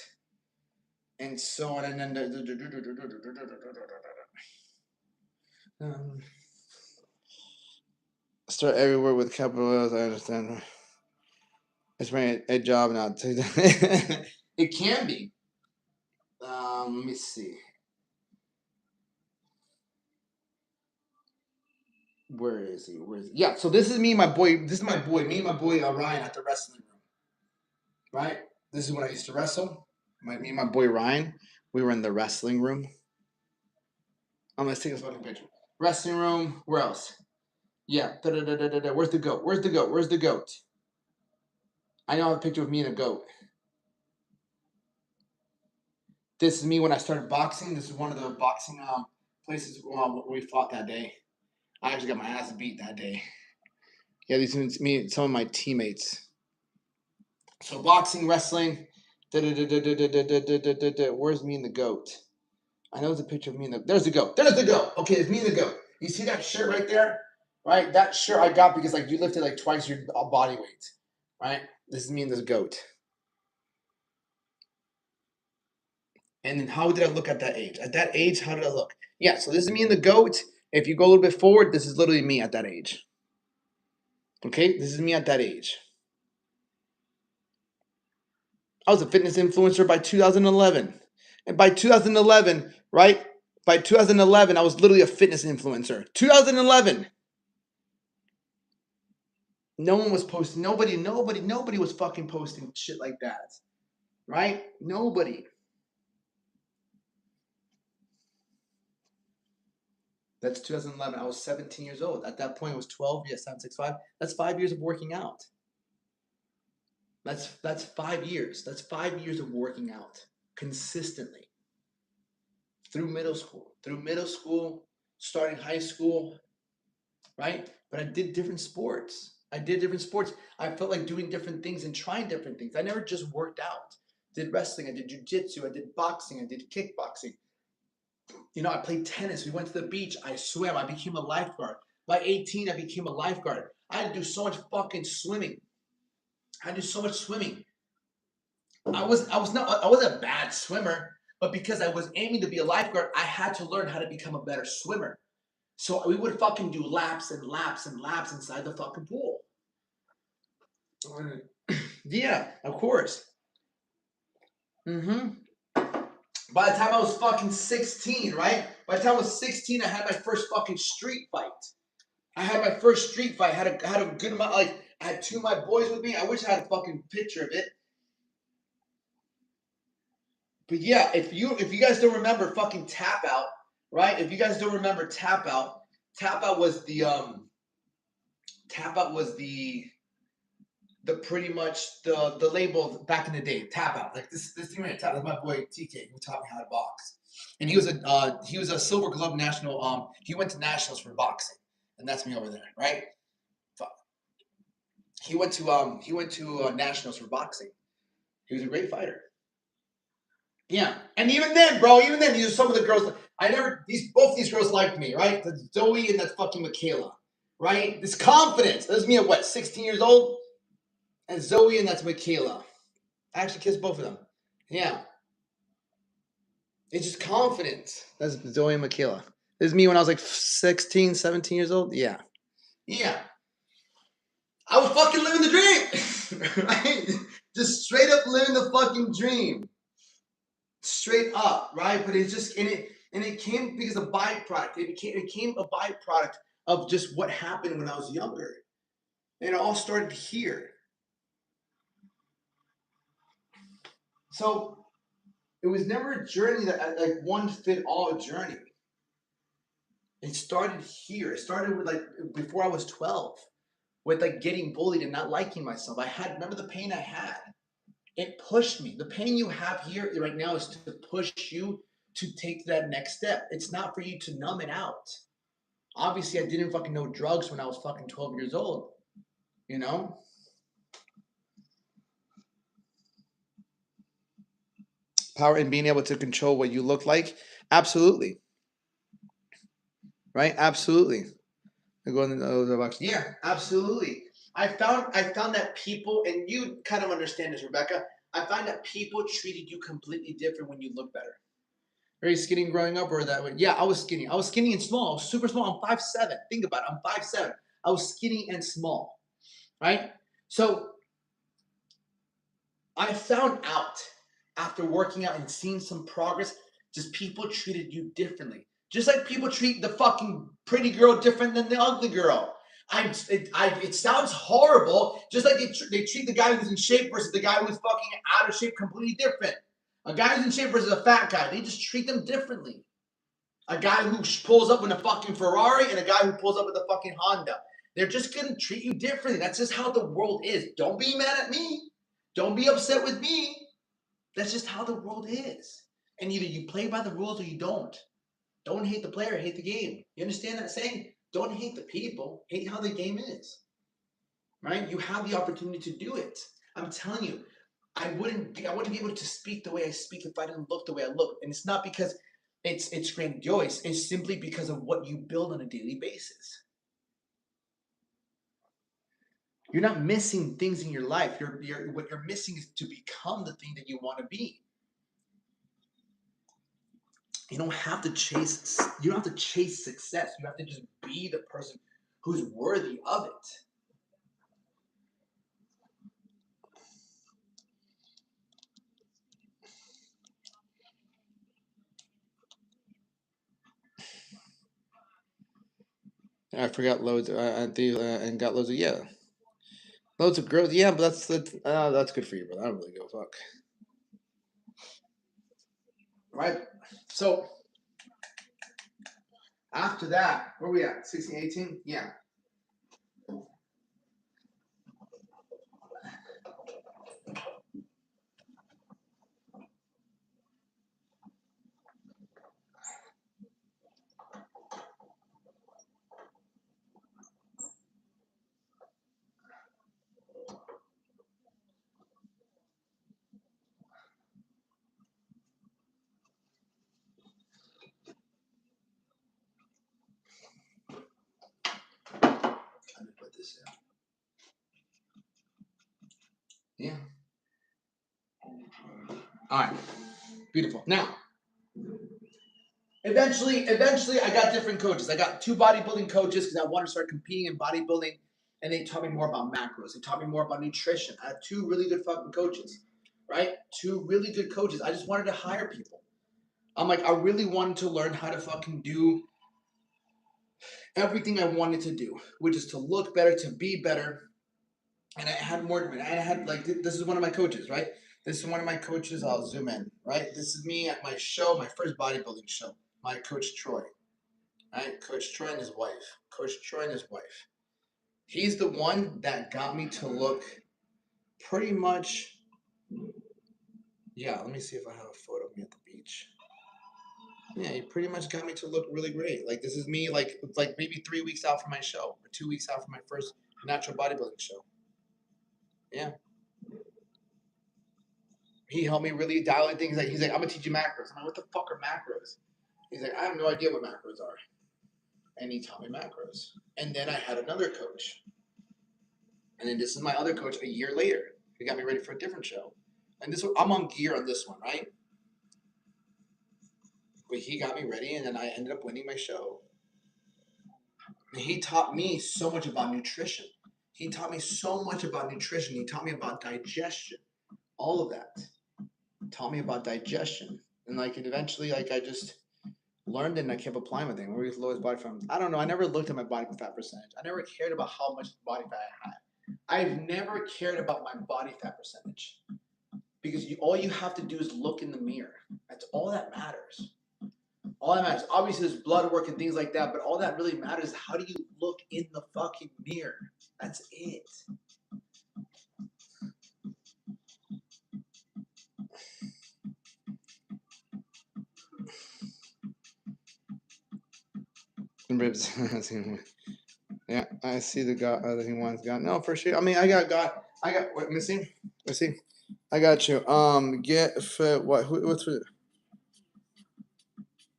And so on, and then Start everywhere with capital L's. I understand. It's my a job now. it can be. Let me see. Where is he? Yeah, so this is me and my boy. This is my boy. Me and my boy Ryan at the wrestling room. Right? This is when I used to wrestle. Me and my boy Ryan. We were in the wrestling room. Let's take a fucking picture. Wrestling room. Where else? Yeah. Where's the goat? Where's the goat? Where's the goat? I know I have a picture of me and a goat. This is me when I started boxing. This is one of the boxing places where we fought that day. I actually got my ass beat that day. Yeah, these are me and some of my teammates. So boxing, wrestling. Where's me and the goat? I know there's a picture of me and the. There's the goat. There's the goat. Okay, it's me and the goat. You see that shirt right there? Right? That shirt I got because like you lifted like twice your body weight. Right? This is me and this goat. And then how did I look at that age? At that age, how did I look? Yeah, so this is me and the goat. If you go a little bit forward, this is literally me at that age. Okay, this is me at that age. I was a fitness influencer by 2011. And by 2011, right? By 2011, I was literally a fitness influencer. 2011. No one was posting. Nobody was fucking posting shit like that. Right? Nobody. That's 2011. I was 17 years old. At that point, it was 12. Yes, 7, 6, 5. That's 5 years of working out. That's 5 years. That's 5 years of working out consistently. Through middle school, starting high school, right? But I did different sports. I felt like doing different things and trying different things. I never just worked out. Did wrestling, I did jiu-jitsu, I did boxing, I did kickboxing. You know, I played tennis. We went to the beach. I swam. I became a lifeguard. By 18, I became a lifeguard. I had to do so much fucking swimming. I wasn't a bad swimmer. But because I was aiming to be a lifeguard, I had to learn how to become a better swimmer. So we would fucking do laps and laps and laps inside the fucking pool. Yeah, of course. Mm-hmm. By the time I was fucking 16, right? By the time I was 16, I had my first fucking street fight. I had my first street fight. Had a good amount. Like I had 2 of my boys with me. I wish I had a fucking picture of it. But yeah, if you guys don't remember fucking Tap Out, right? If you guys don't remember Tap Out was the pretty much the label back in the day. Tap Out, like this thing right here. Tap. That's my boy TK who taught me how to box, and he was a Silver Glove national. He went to nationals for boxing, and that's me over there, right? Fuck. He went to nationals for boxing. He was a great fighter. Yeah, and even then, bro, these are some of the girls. Both these girls liked me, right? That's Zoe and that's fucking Michaela, right? This confidence. That's me at what, 16 years old? And Zoe and that's Michaela. I actually kissed both of them. Yeah. It's just confidence. That's Zoe and Michaela. This is me when I was like 16, 17 years old. Yeah. Yeah. I was fucking living the dream, right? Just straight up living the fucking dream. Straight up, right? But it's just and it came because of byproduct. It became a byproduct of just what happened when I was younger. And it all started here. So it was never a journey that like one fit all journey. It started here. It started with like before I was 12, with like getting bullied and not liking myself. Remember the pain I had. It pushed me. The pain you have here right now is to push you to take that next step. It's not for you to numb it out. Obviously, I didn't fucking know drugs when I was fucking 12 years old. You know? Power in being able to control what you look like. Absolutely. Right? Absolutely. Yeah, absolutely. I found that people, and you kind of understand this, Rebecca. I find that people treated you completely different when you look better. Very skinny growing up or that way? Yeah, I was skinny. I was skinny and small. I was super small. I'm 5'7". Think about it. I'm 5'7". I was skinny and small. Right? So I found out after working out and seeing some progress, just people treated you differently. Just like people treat the fucking pretty girl different than the ugly girl. It sounds horrible, just like they treat the guy who's in shape versus the guy who's fucking out of shape completely different. A guy who's in shape versus a fat guy, they just treat them differently. A guy who pulls up in a fucking Ferrari and a guy who pulls up with a fucking Honda. They're just going to treat you differently. That's just how the world is. Don't be mad at me. Don't be upset with me. That's just how the world is. And either you play by the rules or you don't. Don't hate the player, hate the game. You understand that saying? Don't hate the people, hate how the game is. Right? You have the opportunity to do it. I'm telling you, I wouldn't be able to speak the way I speak if I didn't look the way I look. And it's not because it's grandiose. It's simply because of what you build on a daily basis. You're not missing things in your life. What you're missing is to become the thing that you want to be. You don't have to chase success. You have to just be the person who's worthy of it. I forgot loads. And got loads of loads of growth. Yeah, but that's good for you, brother. I don't really give a fuck. Right? So after that, where are we at? 16, 18? Yeah. Let me put this in. Yeah. All right. Beautiful. Now, Eventually, I got different coaches. I got 2 bodybuilding coaches because I wanted to start competing in bodybuilding, and they taught me more about macros. They taught me more about nutrition. I had 2 really good fucking coaches, right? 2 really good coaches. I just wanted to hire people. I'm like, I really wanted to learn how to fucking do everything I wanted to do, which is to look better, to be better. And I had more. I had like this is one of my coaches, right? This is one of my coaches. I'll zoom in, right? This is me at my show, my first bodybuilding show. My coach Troy, right? Coach Troy and his wife. Coach Troy and his wife. He's the one that got me to look pretty much. Yeah, let me see if I have a photo of me at the beach. Yeah, he pretty much got me to look really great. Like this is me, like maybe 3 weeks out from my show, or 2 weeks out from my first natural bodybuilding show. Yeah. He helped me really dial in things. Like he's like, I'm gonna teach you macros. I'm like, what the fuck are macros? He's like, I have no idea what macros are. And he taught me macros. And then I had another coach. And then this is my other coach a year later. He got me ready for a different show. And this one, I'm on gear on this one, right? But he got me ready, and then I ended up winning my show. And he taught me so much about nutrition. He taught me so much about nutrition. He taught me about digestion. All of that. Taught me about digestion. And like, and eventually, like, I just learned it and I kept applying with it. Where the lowest body fat? I don't know. I never looked at my body fat percentage. I never cared about how much body fat I had. I've never cared about my body fat percentage because all you have to do is look in the mirror. That's all that matters. All that matters. Obviously, there's blood work and things like that, but all that really matters is how do you look in the fucking mirror? That's it. Ribs. Yeah, I see the God. Other thing one's got no for sure. I mean, I got God. I got what? Missing. Let's see. I got you. Get fit. What? What's it?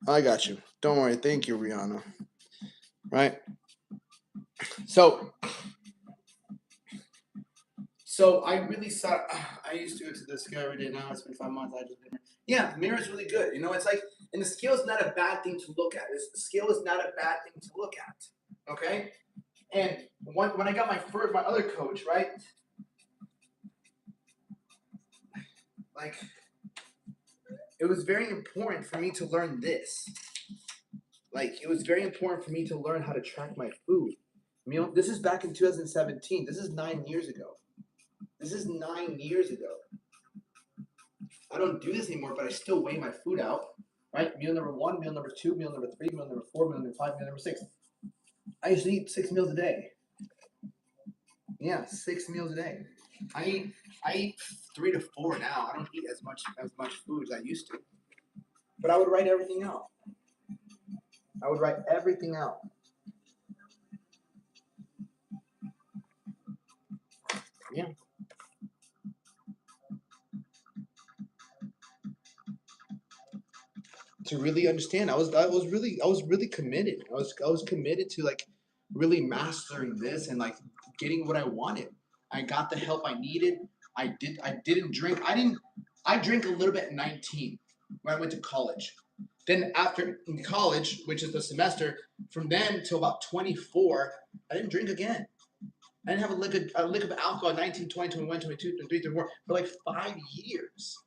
I got you. Don't worry. Thank you, Rihanna. Right. So I really saw. I used to go to the scale every day. Now it's been 5 months. I just didn't. Yeah, the mirror is really good. You know, it's like, and the scale is not a bad thing to look at. The scale is not a bad thing to look at. Okay. And when I got my other coach, right? Like, it was very important for me to learn this. Like, it was very important for me to learn how to track my food. This is back in 2017. This is 9 years ago. This is 9 years ago. I don't do this anymore, but I still weigh my food out. Right? Meal number 1, meal number 2, meal number 3, meal number 4, meal number 5, meal number 6. I used to eat 6 meals a day. Yeah, 6 meals a day. I eat 3 to 4 now. I don't eat as much food as I used to. But I would write everything out. I would write everything out. Yeah. To really understand, I was really committed. I was committed to like really mastering this and like getting what I wanted. I got the help I needed. I didn't drink. I drank a little bit at 19 when I went to college. Then after in college, which is the semester, from then till about 24, I didn't drink again. I didn't have a lick of alcohol at 19, 20, 21, 22, 23, 24 for like 5 years.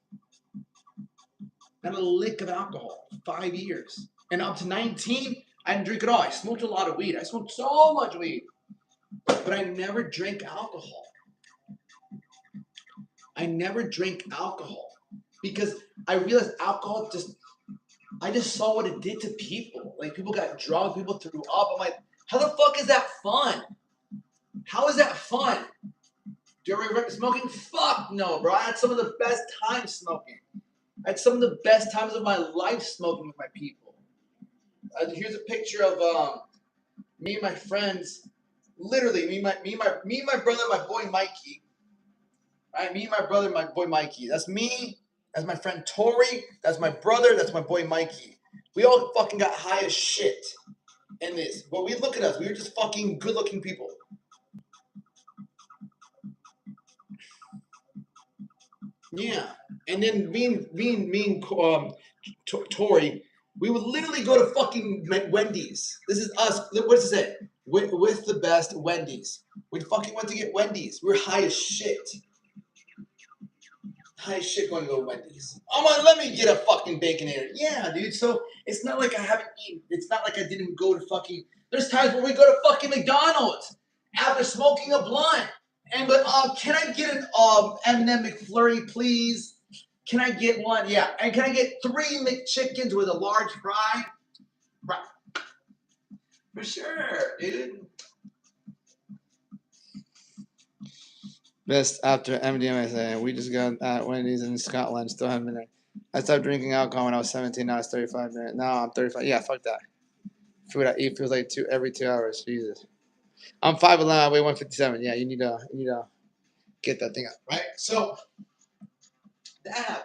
Not a lick of alcohol, 5 years. And up to 19, I didn't drink at all. I smoked a lot of weed. I smoked so much weed. But I never drank alcohol. I never drank alcohol. Because I realized alcohol I just saw what it did to people. Like, people got drunk, people threw up. I'm like, how the fuck is that fun? How is that fun? Do you ever regret smoking? Fuck no, bro. I had some of the best times smoking. I had some of the best times of my life smoking with my people. Here's a picture of me and my friends. Literally, me and my brother, my boy Mikey. Right, me and my brother, my boy Mikey. That's me. That's my friend Tori. That's my brother. That's my boy Mikey. We all fucking got high as shit in this. But we look at us. We were just fucking good-looking people. Yeah. And then me and Tori, we would literally go to fucking Wendy's. This is us. What does it say? With the best Wendy's. We fucking went to get Wendy's. We were high as shit. High as shit going to go to Wendy's. I'm like, let me get a fucking Baconator. Yeah, dude. So it's not like I haven't eaten. It's not like I didn't go to fucking. There's times where we go to fucking McDonald's after smoking a blunt. And but can I get an M&M McFlurry, please? Can I get one? Yeah. And can I get 3 McChickens with a large fry? Right. For sure, dude. Best after MDMA, we just got at Wendy's in Scotland. Still haven't been there. I stopped drinking alcohol when I was 17. Now it's 35 minutes. Now I'm 35. Yeah, fuck that. Food I eat feels like every 2 hours. Jesus. I'm 5'11". I weigh 157. Yeah, you need to get that thing up, right? So that.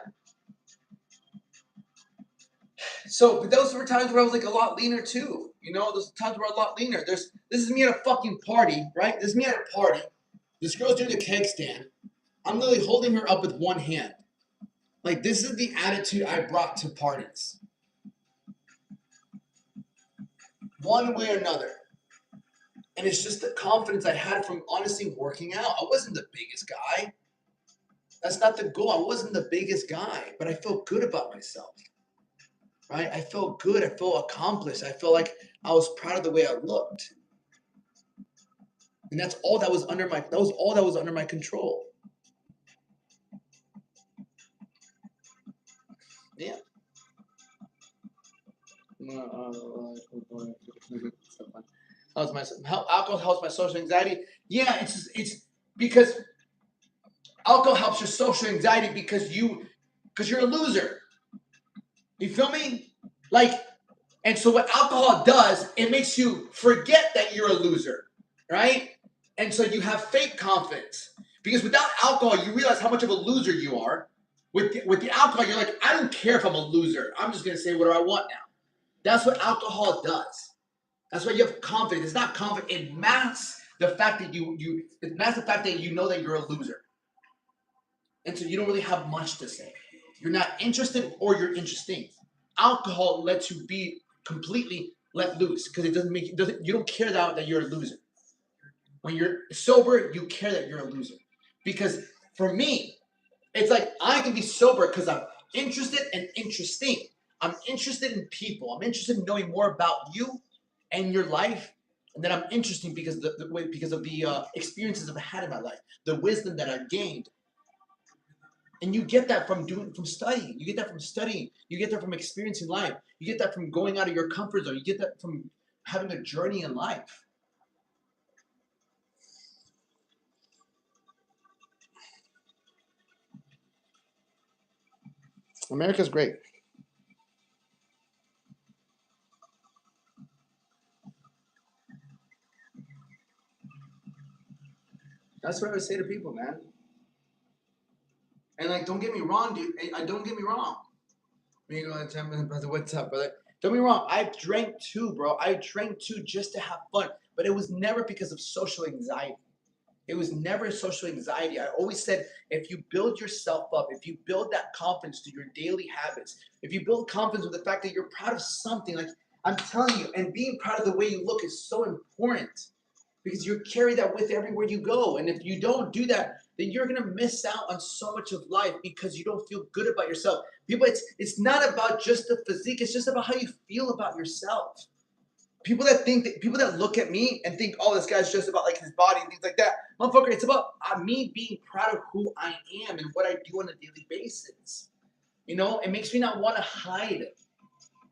So, but those were times where I was like a lot leaner too. You know, those times where I was a lot leaner. This is me at a fucking party, right? This is me at a party. This girl's doing a keg stand. I'm literally holding her up with one hand. Like, this is the attitude I brought to parties. One way or another. And it's just the confidence I had from honestly working out. I wasn't the biggest guy. That's not the goal. I wasn't the biggest guy, but I felt good about myself. Right? I felt good. I felt accomplished. I felt like I was proud of the way I looked. And that's all that was under my control. Yeah. Alcohol helps my social anxiety. Yeah, it's because alcohol helps your social anxiety because you're a loser. You feel me? Like, and so what alcohol does, it makes you forget that you're a loser, right? And so you have fake confidence. Because without alcohol, you realize how much of a loser you are. With the alcohol, you're like, I don't care if I'm a loser. I'm just going to say whatever I want now. That's what alcohol does. That's why you have confidence. It's not confidence. It masks the fact that it masks the fact that you know that you're a loser. And so you don't really have much to say. You're not interested or you're interesting. Alcohol lets you be completely let loose because you don't care that you're a loser. When you're sober, you care that you're a loser. Because for me, it's like I can be sober because I'm interested and interesting. I'm interested in people. I'm interested in knowing more about you and your life. And then I'm interesting because of the experiences I've had in my life, the wisdom that I've gained. And you get that from studying. You get that from studying. You get that from experiencing life. You get that from going out of your comfort zone. You get that from having a journey in life. America's great. That's what I would say to people, man. And like, don't get me wrong, dude. Don't get me wrong. What's up, brother? Don't get me wrong. I drank too, bro. I drank too just to have fun. But it was never because of social anxiety. It was never social anxiety. I always said, if you build yourself up, if you build that confidence to your daily habits, if you build confidence with the fact that you're proud of something, like I'm telling you, and being proud of the way you look is so important because you carry that with everywhere you go. And if you don't do that, then you're going to miss out on so much of life because you don't feel good about yourself. People, it's not about just the physique. It's just about how you feel about yourself. People that look at me and think, oh, this guy's just about like his body and things like that. Motherfucker, it's about me being proud of who I am and what I do on a daily basis. You know, it makes me not want to hide,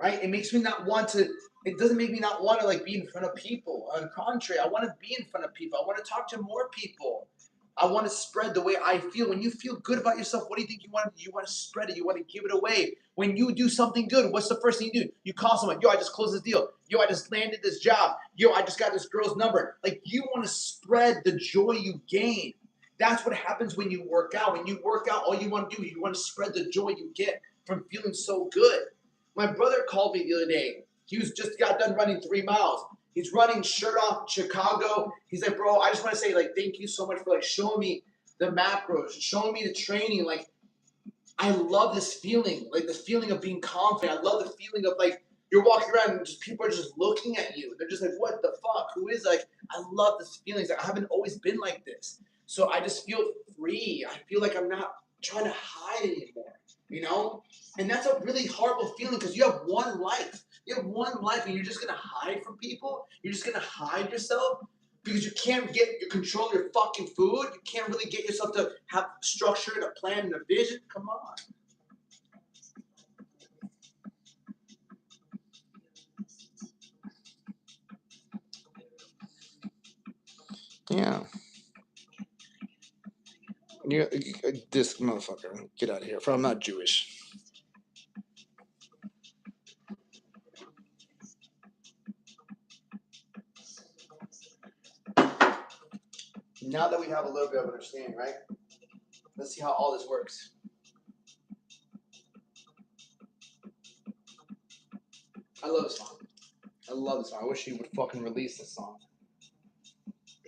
right? It makes me not want to, it doesn't make me not want to like be in front of people. On the contrary, I want to be in front of people. I want to talk to more people. I want to spread the way I feel. When you feel good about yourself, what do you think you want to do? You want to spread it. You want to give it away. When you do something good, what's the first thing you do? You call someone. Yo, I just closed this deal. Yo, I just landed this job. Yo, I just got this girl's number. Like, you want to spread the joy you gain. That's what happens when you work out. When you work out, all you want to do is you want to spread the joy you get from feeling so good. My brother called me the other day. He just got done running 3 miles. He's running shirt off Chicago. He's like, bro, I just want to say, like, thank you so much for, like, showing me the macros, showing me the training. Like, I love this feeling, like the feeling of being confident. I love the feeling of like you're walking around and just people are just looking at you. They're just like, what the fuck? Who is like? I love this feeling. I haven't always been like this. So I just feel free. I feel like I'm not trying to hide anymore, you know? And that's a really horrible feeling because you have one life. You have one life and you're just gonna hide from people. You're just gonna hide yourself because you can't get your control your fucking food. You can't really get yourself to have structure and a plan and a vision. Come on. Yeah. You, this motherfucker, get out of here. I'm not Jewish. Now that we have a little bit of understanding, right? Let's see how all this works. I love this song. I love this song. I wish he would fucking release this song.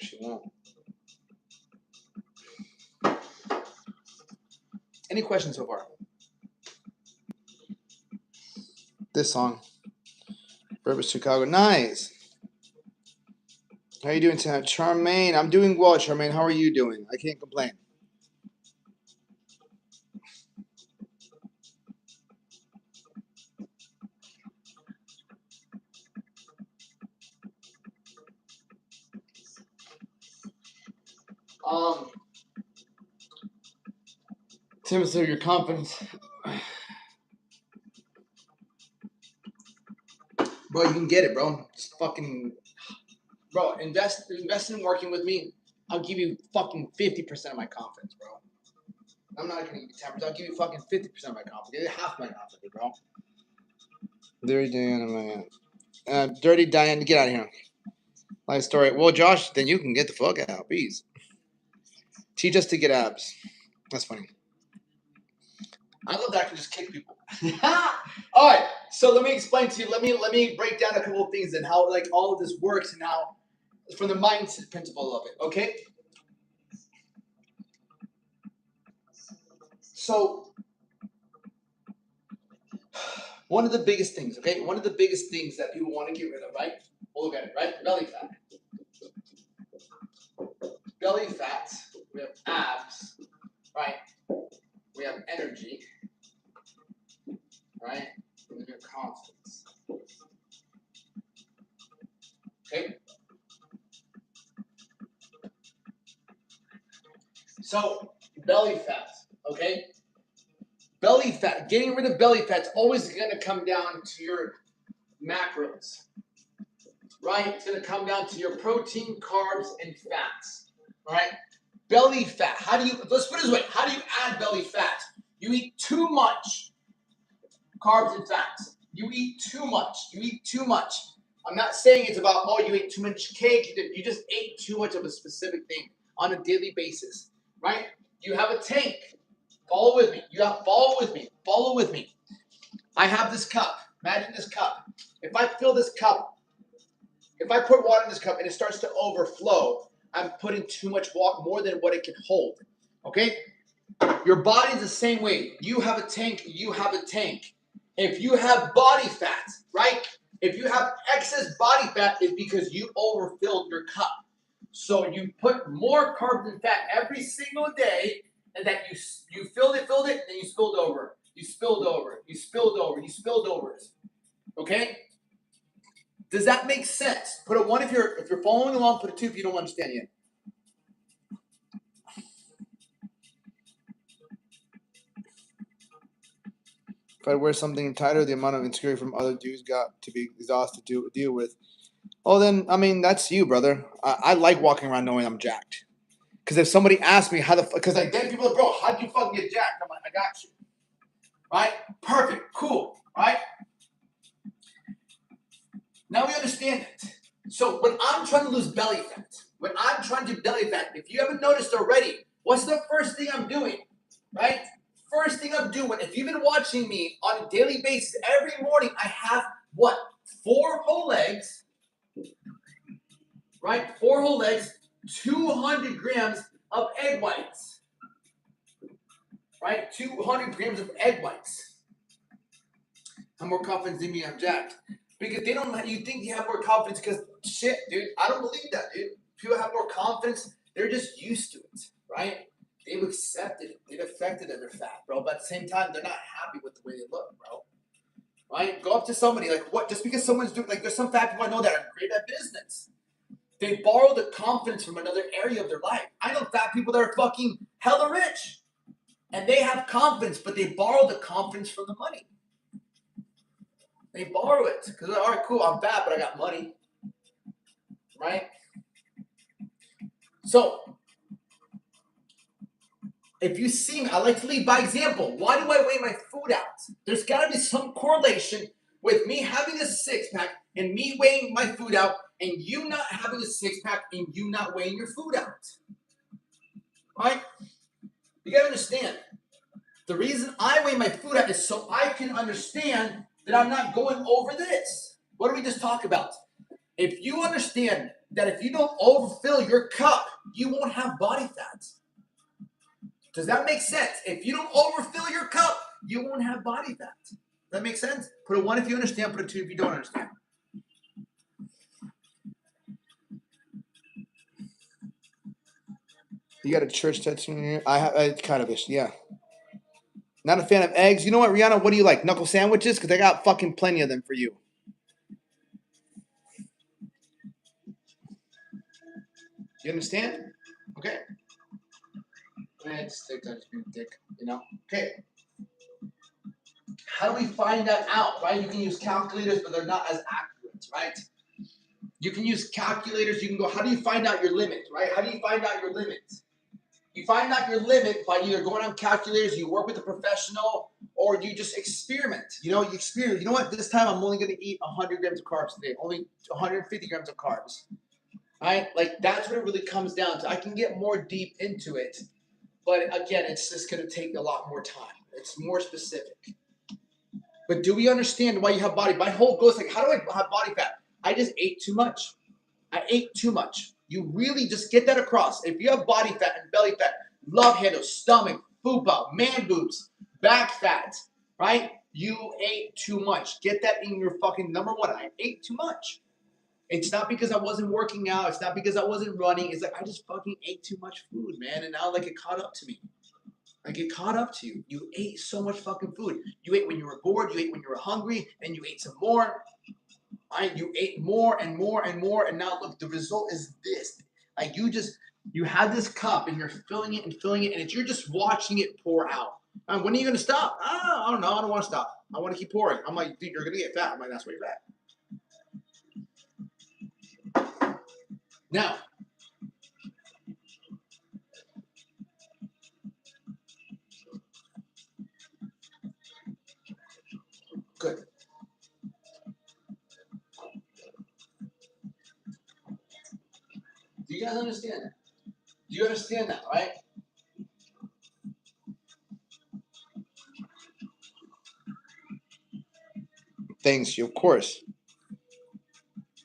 Wish he won't. Any questions so far? This song. Purpose Chicago. Nice. How are you doing tonight? Charmaine. I'm doing well, Charmaine. How are you doing? I can't complain. Timothy, your confidence. Bro, you can get it, bro. Just fucking, bro. Invest in working with me. I'll give you fucking 50% of my confidence, bro. I'm not gonna give you 10%. I'll give you fucking 50% of my confidence. Give you half my confidence, bro. Dirty Diana, Dirty Diana, get out of here. Life story. Well, Josh, then you can get the fuck out, please. Teach us to get abs. That's funny. I love that I can just kick people. All right, so let me explain to you. Let me break down a couple of things and how like all of this works and how from the mindset principle of it. Okay. So one of the biggest things, okay, one of the biggest things that people want to get rid of, right? We'll look at it, right? Belly fat. Belly fat. We have abs, right? We have energy, right? And then your confidence. Okay. So belly fat, okay? Belly fat, getting rid of belly fat is always going to come down to your macros, right? It's going to come down to your protein, carbs, and fats, right? Belly fat, let's put it this way, how do you add belly fat? You eat too much carbs and fats. You eat too much. I'm not saying it's about, oh, you ate too much cake. You just ate too much of a specific thing on a daily basis, right? You have a tank. Follow with me. I have this cup. Imagine this cup. If I fill this cup, if I put water in this cup and it starts to overflow, I'm putting too much water, more than what it can hold. Okay? Your body's the same way. You have a tank. If you have body fat, right? If you have excess body fat, it's because you overfilled your cup. So you put more carbs and fat every single day, and that you filled it, and then you spilled over. You spilled over. Okay? Does that make sense? Put a 1 if you're following along, put a 2 if you don't understand yet. If I wear something tighter, the amount of insecurity from other dudes got to be exhausted to deal with. Oh, then, I mean, that's you, brother. I like walking around knowing I'm jacked. Because if somebody asks me how the fuck, because I get people, bro, how'd you fucking get jacked? I'm like, I got you. Right? Perfect. Cool. Right? Now we understand it. So when I'm trying to lose belly fat, if you haven't noticed already, what's the first thing I'm doing? Right? First thing I'm doing, if you've been watching me on a daily basis, every morning I have what? 4 whole eggs, right? 4 whole eggs, 200 grams of egg whites. right? 200 grams of egg whites. I'm more confident than me, I'm jacked. Because they don't, you think you have more confidence because shit, dude, I don't believe that, dude. People have more confidence, they're just used to it, right? They've accepted it. They've affected that they're fat, bro. But at the same time, they're not happy with the way they look, bro. Right? Go up to somebody, like, what? Just because someone's doing, like, there's some fat people I know that are great at business. They borrow the confidence from another area of their life. I know fat people that are fucking hella rich. And they have confidence, but they borrow the confidence from the money. They borrow it. Because, all right, cool, I'm fat, but I got money. Right? So, if you see me, I like to lead by example. Why do I weigh my food out? There's got to be some correlation with me having a six-pack and me weighing my food out and you not having a six-pack and you not weighing your food out. Right? You got to understand. The reason I weigh my food out is so I can understand that I'm not going over this. What did we just talk about? If you understand that if you don't overfill your cup, you won't have body fat. Does that make sense? If you don't overfill your cup, you won't have body fat. Does that make sense? Put a 1 if you understand, put a 2 if you don't understand. You got a church tattoo in here? I kind of ish, yeah. Not a fan of eggs. You know what, Rihanna? What do you like? Knuckle sandwiches? Because I got fucking plenty of them for you. You understand? Okay. Just take that as being a dick, you know? Okay. How do we find that out, right? You can use calculators, but they're not as accurate, right? You can use calculators. You can go, how do you find out your limit, right? How do you find out your limit? You find out your limit by either going on calculators, you work with a professional, or you just experiment. You know, you experiment. You know what? This time I'm only going to eat 100 grams of carbs today. Only 150 grams of carbs. Right? Like, that's what it really comes down to. I can get more deep into it, but again, it's just going to take a lot more time. It's more specific. But do we understand why you have body? My whole goal is like, how do I have body fat? I just ate too much. I ate too much. You really just get that across. If you have body fat and belly fat, love handles, stomach, fupa, man boobs, back fat, right? You ate too much. Get that in your fucking number 1. I ate too much. It's not because I wasn't working out. It's not because I wasn't running. It's like I just fucking ate too much food, man. And now like it caught up to me. Like it caught up to you. You ate so much fucking food. You ate when you were bored. You ate when you were hungry. And you ate some more. You ate more and more and more. And now look, the result is this. Like you had this cup and you're filling it. And you're just watching it pour out. When are you going to stop? I don't know. I don't want to stop. I want to keep pouring. I'm like, dude, you're going to get fat. I'm like, that's why you're fat. Now, good. Do you guys understand that? Do you understand that, right? Thanks, of course.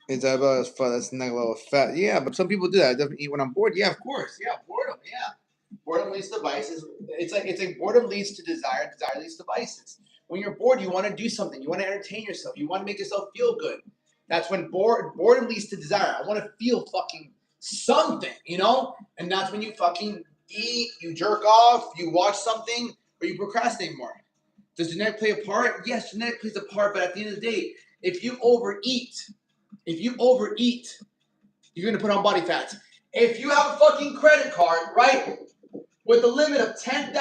It's about fun. That's not a little fat. Yeah, but some people do that. I definitely eat when I'm bored. Yeah, of course. Yeah, boredom. Yeah, boredom leads to vices. It's like boredom leads to desire. Desire leads to vices. When you're bored, you want to do something. You want to entertain yourself. You want to make yourself feel good. That's when boredom leads to desire. I want to feel fucking something, you know? And that's when you fucking eat, you jerk off, you watch something, or you procrastinate more. Does genetic play a part? Yes, genetic plays a part, but at the end of the day, if you overeat, you're going to put on body fat. If you have a fucking credit card, right, with a limit of $10,000,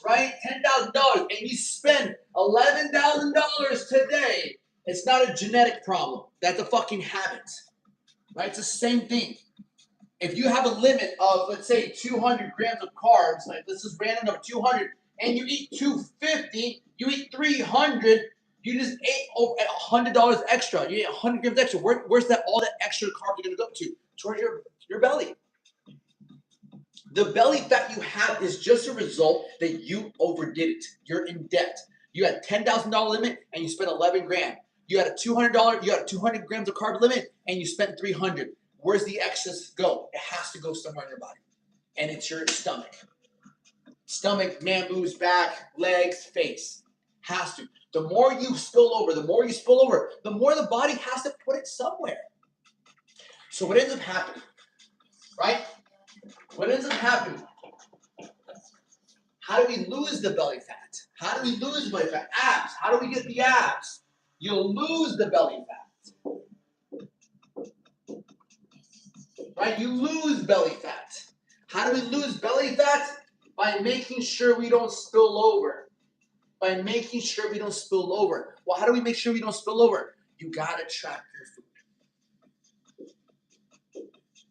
right, $10,000, and you spend $11,000 today, it's not a genetic problem. That's a fucking habit, right? It's the same thing. If you have a limit of, let's say, 200 grams of carbs, like this is random number 200, and you eat 250, you eat 300, you just ate over $100 extra. You ate 100 grams extra. Where's that? All that extra carbs are going to go to? Towards your belly. The belly fat you have is just a result that you overdid it. You're in debt. You had a $10,000 limit and you spent 11 grand. You had a $200. You had a 200 grams of carb limit and you spent 300. Where's the excess go? It has to go somewhere in your body, and it's your stomach. Stomach, man boobs, back, legs, face. Has to. The more you spill over, the more the body has to put it somewhere. So what ends up happening, right? What ends up happening? How do we lose the belly fat? How do we lose the belly fat? Abs. How do we get the abs? You'll lose the belly fat. Right? You lose belly fat. How do we lose belly fat? By making sure we don't spill over. By making sure we don't spill over. Well, how do we make sure we don't spill over? You gotta track your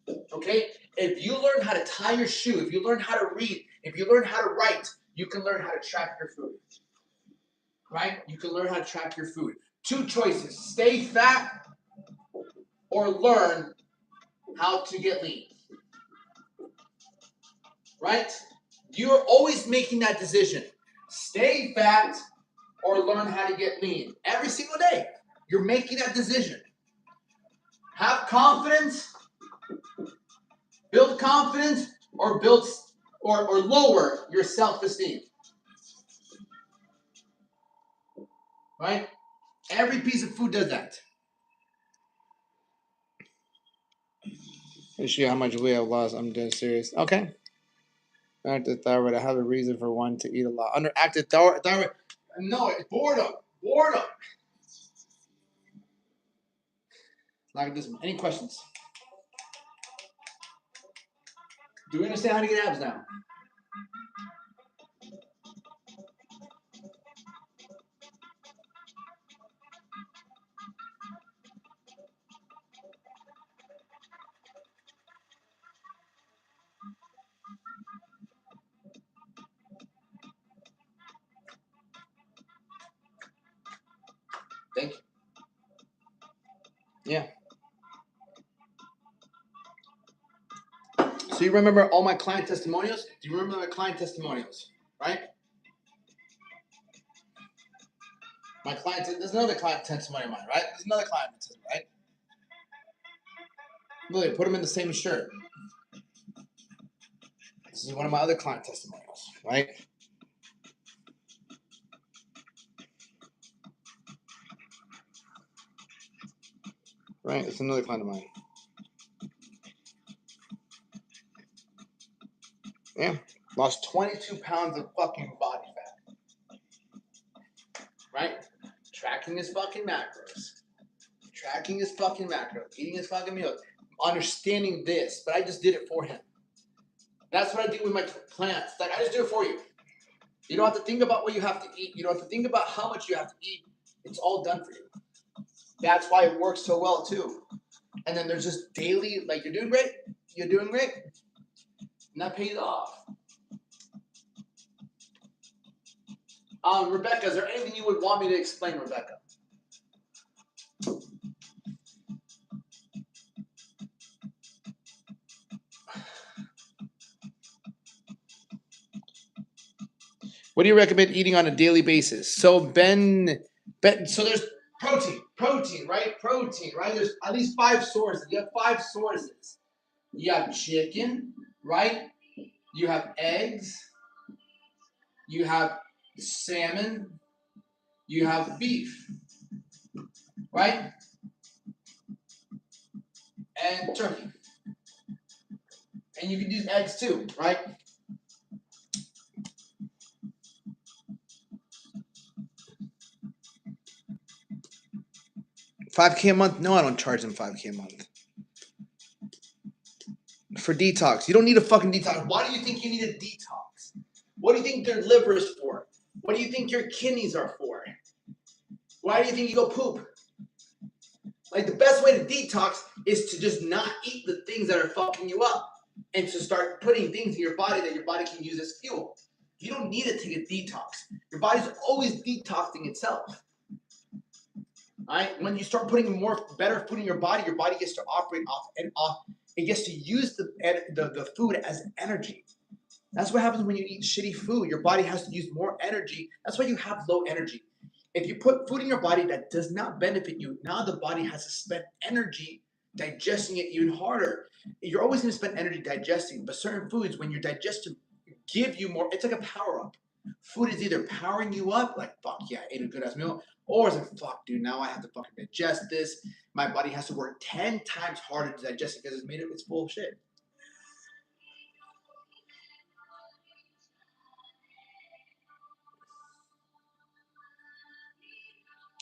food. Okay? If you learn how to tie your shoe, if you learn how to read, if you learn how to write, you can learn how to track your food. Right? You can learn how to track your food. 2 choices. Stay fat or learn how to get lean. Right? You're always making that decision. Stay fat or learn how to get lean. Every single day, you're making that decision. Have confidence, build confidence, or lower your self-esteem. Right? Every piece of food does that. Let's see how much weight I've lost. I'm dead serious. Okay. Active thyroid. I have a reason for one to eat a lot. Under active thyroid. No, it's boredom. Boredom. Like this one. Any questions? Do we understand how to get abs now? Thank you. Yeah. So you remember all my client testimonials? Do you remember my client testimonials? Right? My client, there's another client testimony of mine, right? There's another client testimony, right? Look, put them in the same shirt. This is one of my other client testimonials, right? Right? It's another client of mine. Yeah. Lost 22 pounds of fucking body fat. Right? Tracking his fucking macros. Tracking his fucking macros. Eating his fucking meals. Understanding this. But I just did it for him. That's what I do with my clients. Like, I just do it for you. You don't have to think about what you have to eat. You don't have to think about how much you have to eat. It's all done for you. That's why it works so well, too. And then there's just daily, like, you're doing great. You're doing great. And that pays off. Rebecca, is there anything you would want me to explain, Rebecca? What do you recommend eating on a daily basis? So So there's protein, right? Protein, right? There's at least 5 sources. You have 5 sources. You have chicken, right? You have eggs. You have salmon. You have beef, right? And turkey. And you can use eggs too, right? $5K a month? No, I don't charge them $5K a month. For detox. You don't need a fucking detox. Why do you think you need a detox? What do you think your liver is for? What do you think your kidneys are for? Why do you think you go poop? Like, the best way to detox is to just not eat the things that are fucking you up and to start putting things in your body that your body can use as fuel. You don't need to take a detox. Your body's always detoxing itself. All right? When you start putting better food in your body gets to operate off. It gets to use the food as energy. That's what happens when you eat shitty food. Your body has to use more energy. That's why you have low energy. If you put food in your body that does not benefit you, now the body has to spend energy digesting it even harder. You're always going to spend energy digesting, but certain foods, when your digestion give you more. It's like a power up. Food is either powering you up, like fuck yeah, I ate a good ass meal, or it's like fuck dude, now I have to fucking digest this. My body has to work 10 times harder to digest it because it's full of shit.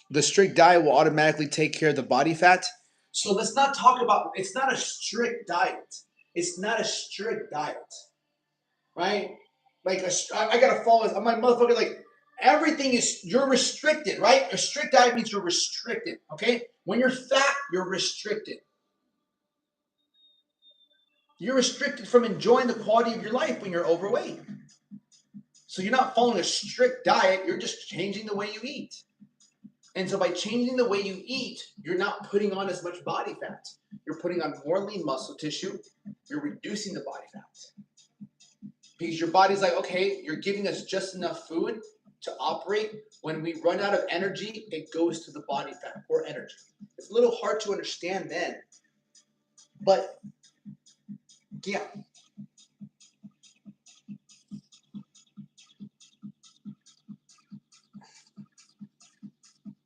The strict diet will automatically take care of the body fat. So let's not talk about, it's not a strict diet. It's not a strict diet, right? Like, I gotta follow this. I'm like, motherfucker, like, everything is, you're restricted, right? A strict diet means you're restricted, okay? When you're fat, you're restricted. You're restricted from enjoying the quality of your life when you're overweight. So you're not following a strict diet, you're just changing the way you eat. And so by changing the way you eat, you're not putting on as much body fat. You're putting on more lean muscle tissue. You're reducing the body fat. Because your body's like, okay, you're giving us just enough food to operate. When we run out of energy, it goes to the body fat or energy. It's a little hard to understand then. But yeah.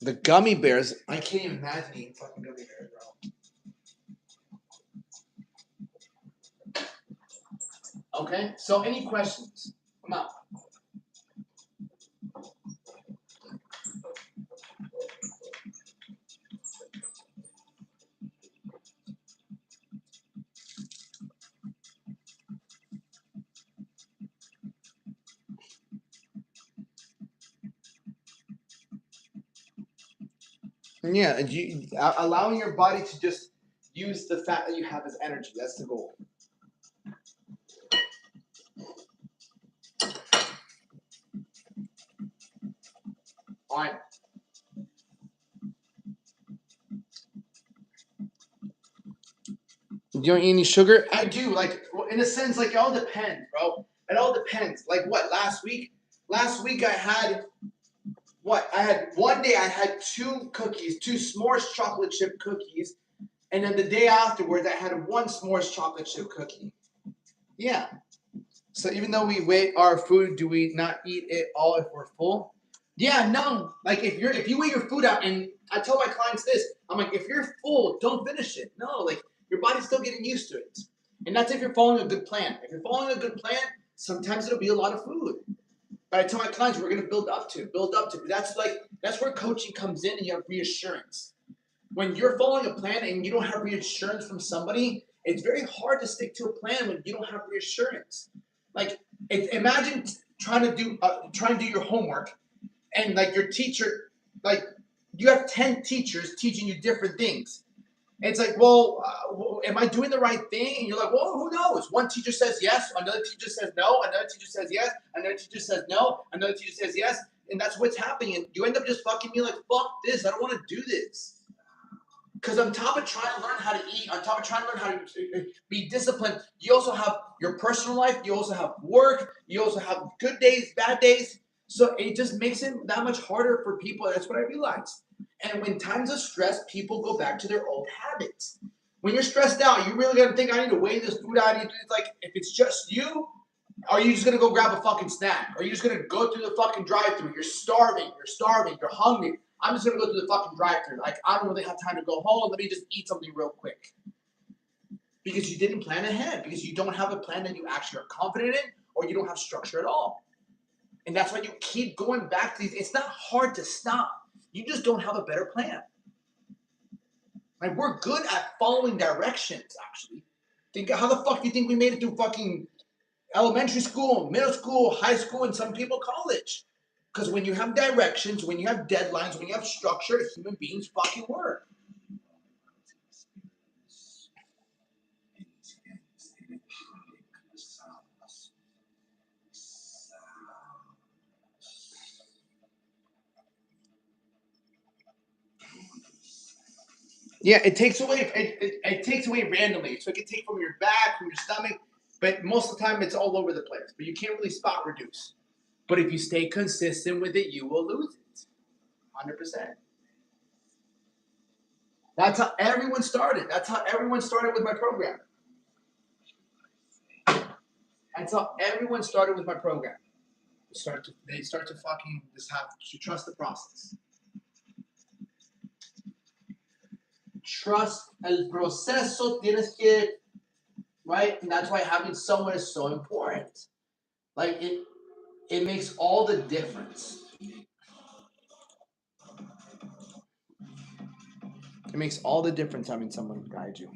The gummy bears, I can't even imagine eating fucking gummy bears, bro. Okay, so any questions? Come on. Yeah, allowing your body to just use the fat that you have as energy. That's the goal. All right. You don't eat any sugar? I do. Like, in a sense, like, it all depends, bro. It all depends. Like, what, last week? Last week I had, one day I had 2 cookies, 2 s'mores chocolate chip cookies. And then the day afterwards, I had 1 s'mores chocolate chip cookie. Yeah. So even though we weigh our food, do we not eat it all if we're full? Yeah, no. Like, if you weigh your food out, and I tell my clients this, I'm like, if you're full, don't finish it. No, like, your body's still getting used to it. And that's if you're following a good plan. If you're following a good plan, sometimes it'll be a lot of food. But I tell my clients, we're going to build up to. That's where coaching comes in, and you have reassurance. When you're following a plan and you don't have reassurance from somebody, it's very hard to stick to a plan when you don't have reassurance. Like, imagine trying to do your homework, and like your teacher, like you have 10 teachers teaching you different things. And it's like, well, am I doing the right thing? And you're like, well, who knows? One teacher says yes, another teacher says no, another teacher says yes, another teacher says no, another teacher says yes, and that's what's happening. And you end up just fucking being like, fuck this, I don't want to do this. Because on top of trying to learn how to eat, on top of trying to learn how to be disciplined, you also have your personal life, you also have work, you also have good days, bad days. So it just makes it that much harder for people. That's what I realized. And when times of stress, people go back to their old habits. When you're stressed out, you really gotta think, I need to weigh this food out. It's like, if it's just you, are you just gonna go grab a fucking snack? Are you just gonna go through the fucking drive-thru? You're starving, you're hungry. I'm just gonna go through the fucking drive-thru. Like, I don't really have time to go home. Let me just eat something real quick. Because you didn't plan ahead. Because you don't have a plan that you actually are confident in, or you don't have structure at all. And that's why you keep going back to these. It's not hard to stop. You just don't have a better plan. Like, we're good at following directions, actually. How the fuck do you think we made it through fucking elementary school, middle school, high school, and some people college? Because when you have directions, when you have deadlines, when you have structure, human beings fucking work. Yeah, it takes away. It takes away randomly. So it can take from your back, from your stomach, but most of the time it's all over the place. But you can't really spot reduce. But if you stay consistent with it, you will lose it. 100%. That's how everyone started. That's how everyone started with my program. That's how everyone started with my program. They start to fucking just have to trust the process. Trust el proceso, tienes que, right? And that's why having someone is so important. Like it makes all the difference. It makes all the difference having someone guide you.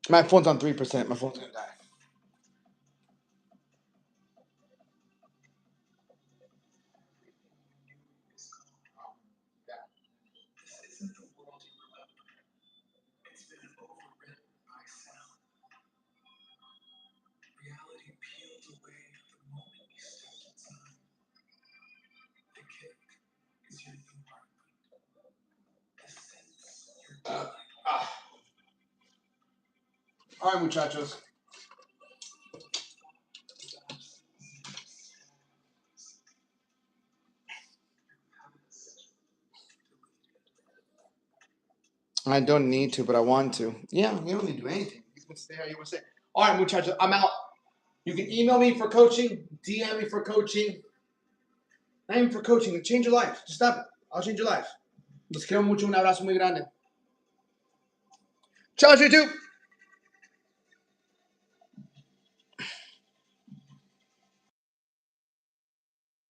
My phone's on 3%. My phone's gonna die. All right, muchachos. I don't need to, but I want to. Yeah, you don't need to do anything. You can stay how you want to stay. All right, muchachos, I'm out. You can email me for coaching, DM me for coaching. Not even for coaching. Change your life. Just stop it. I'll change your life. Los quiero mucho. Un abrazo muy grande. Chao, YouTube.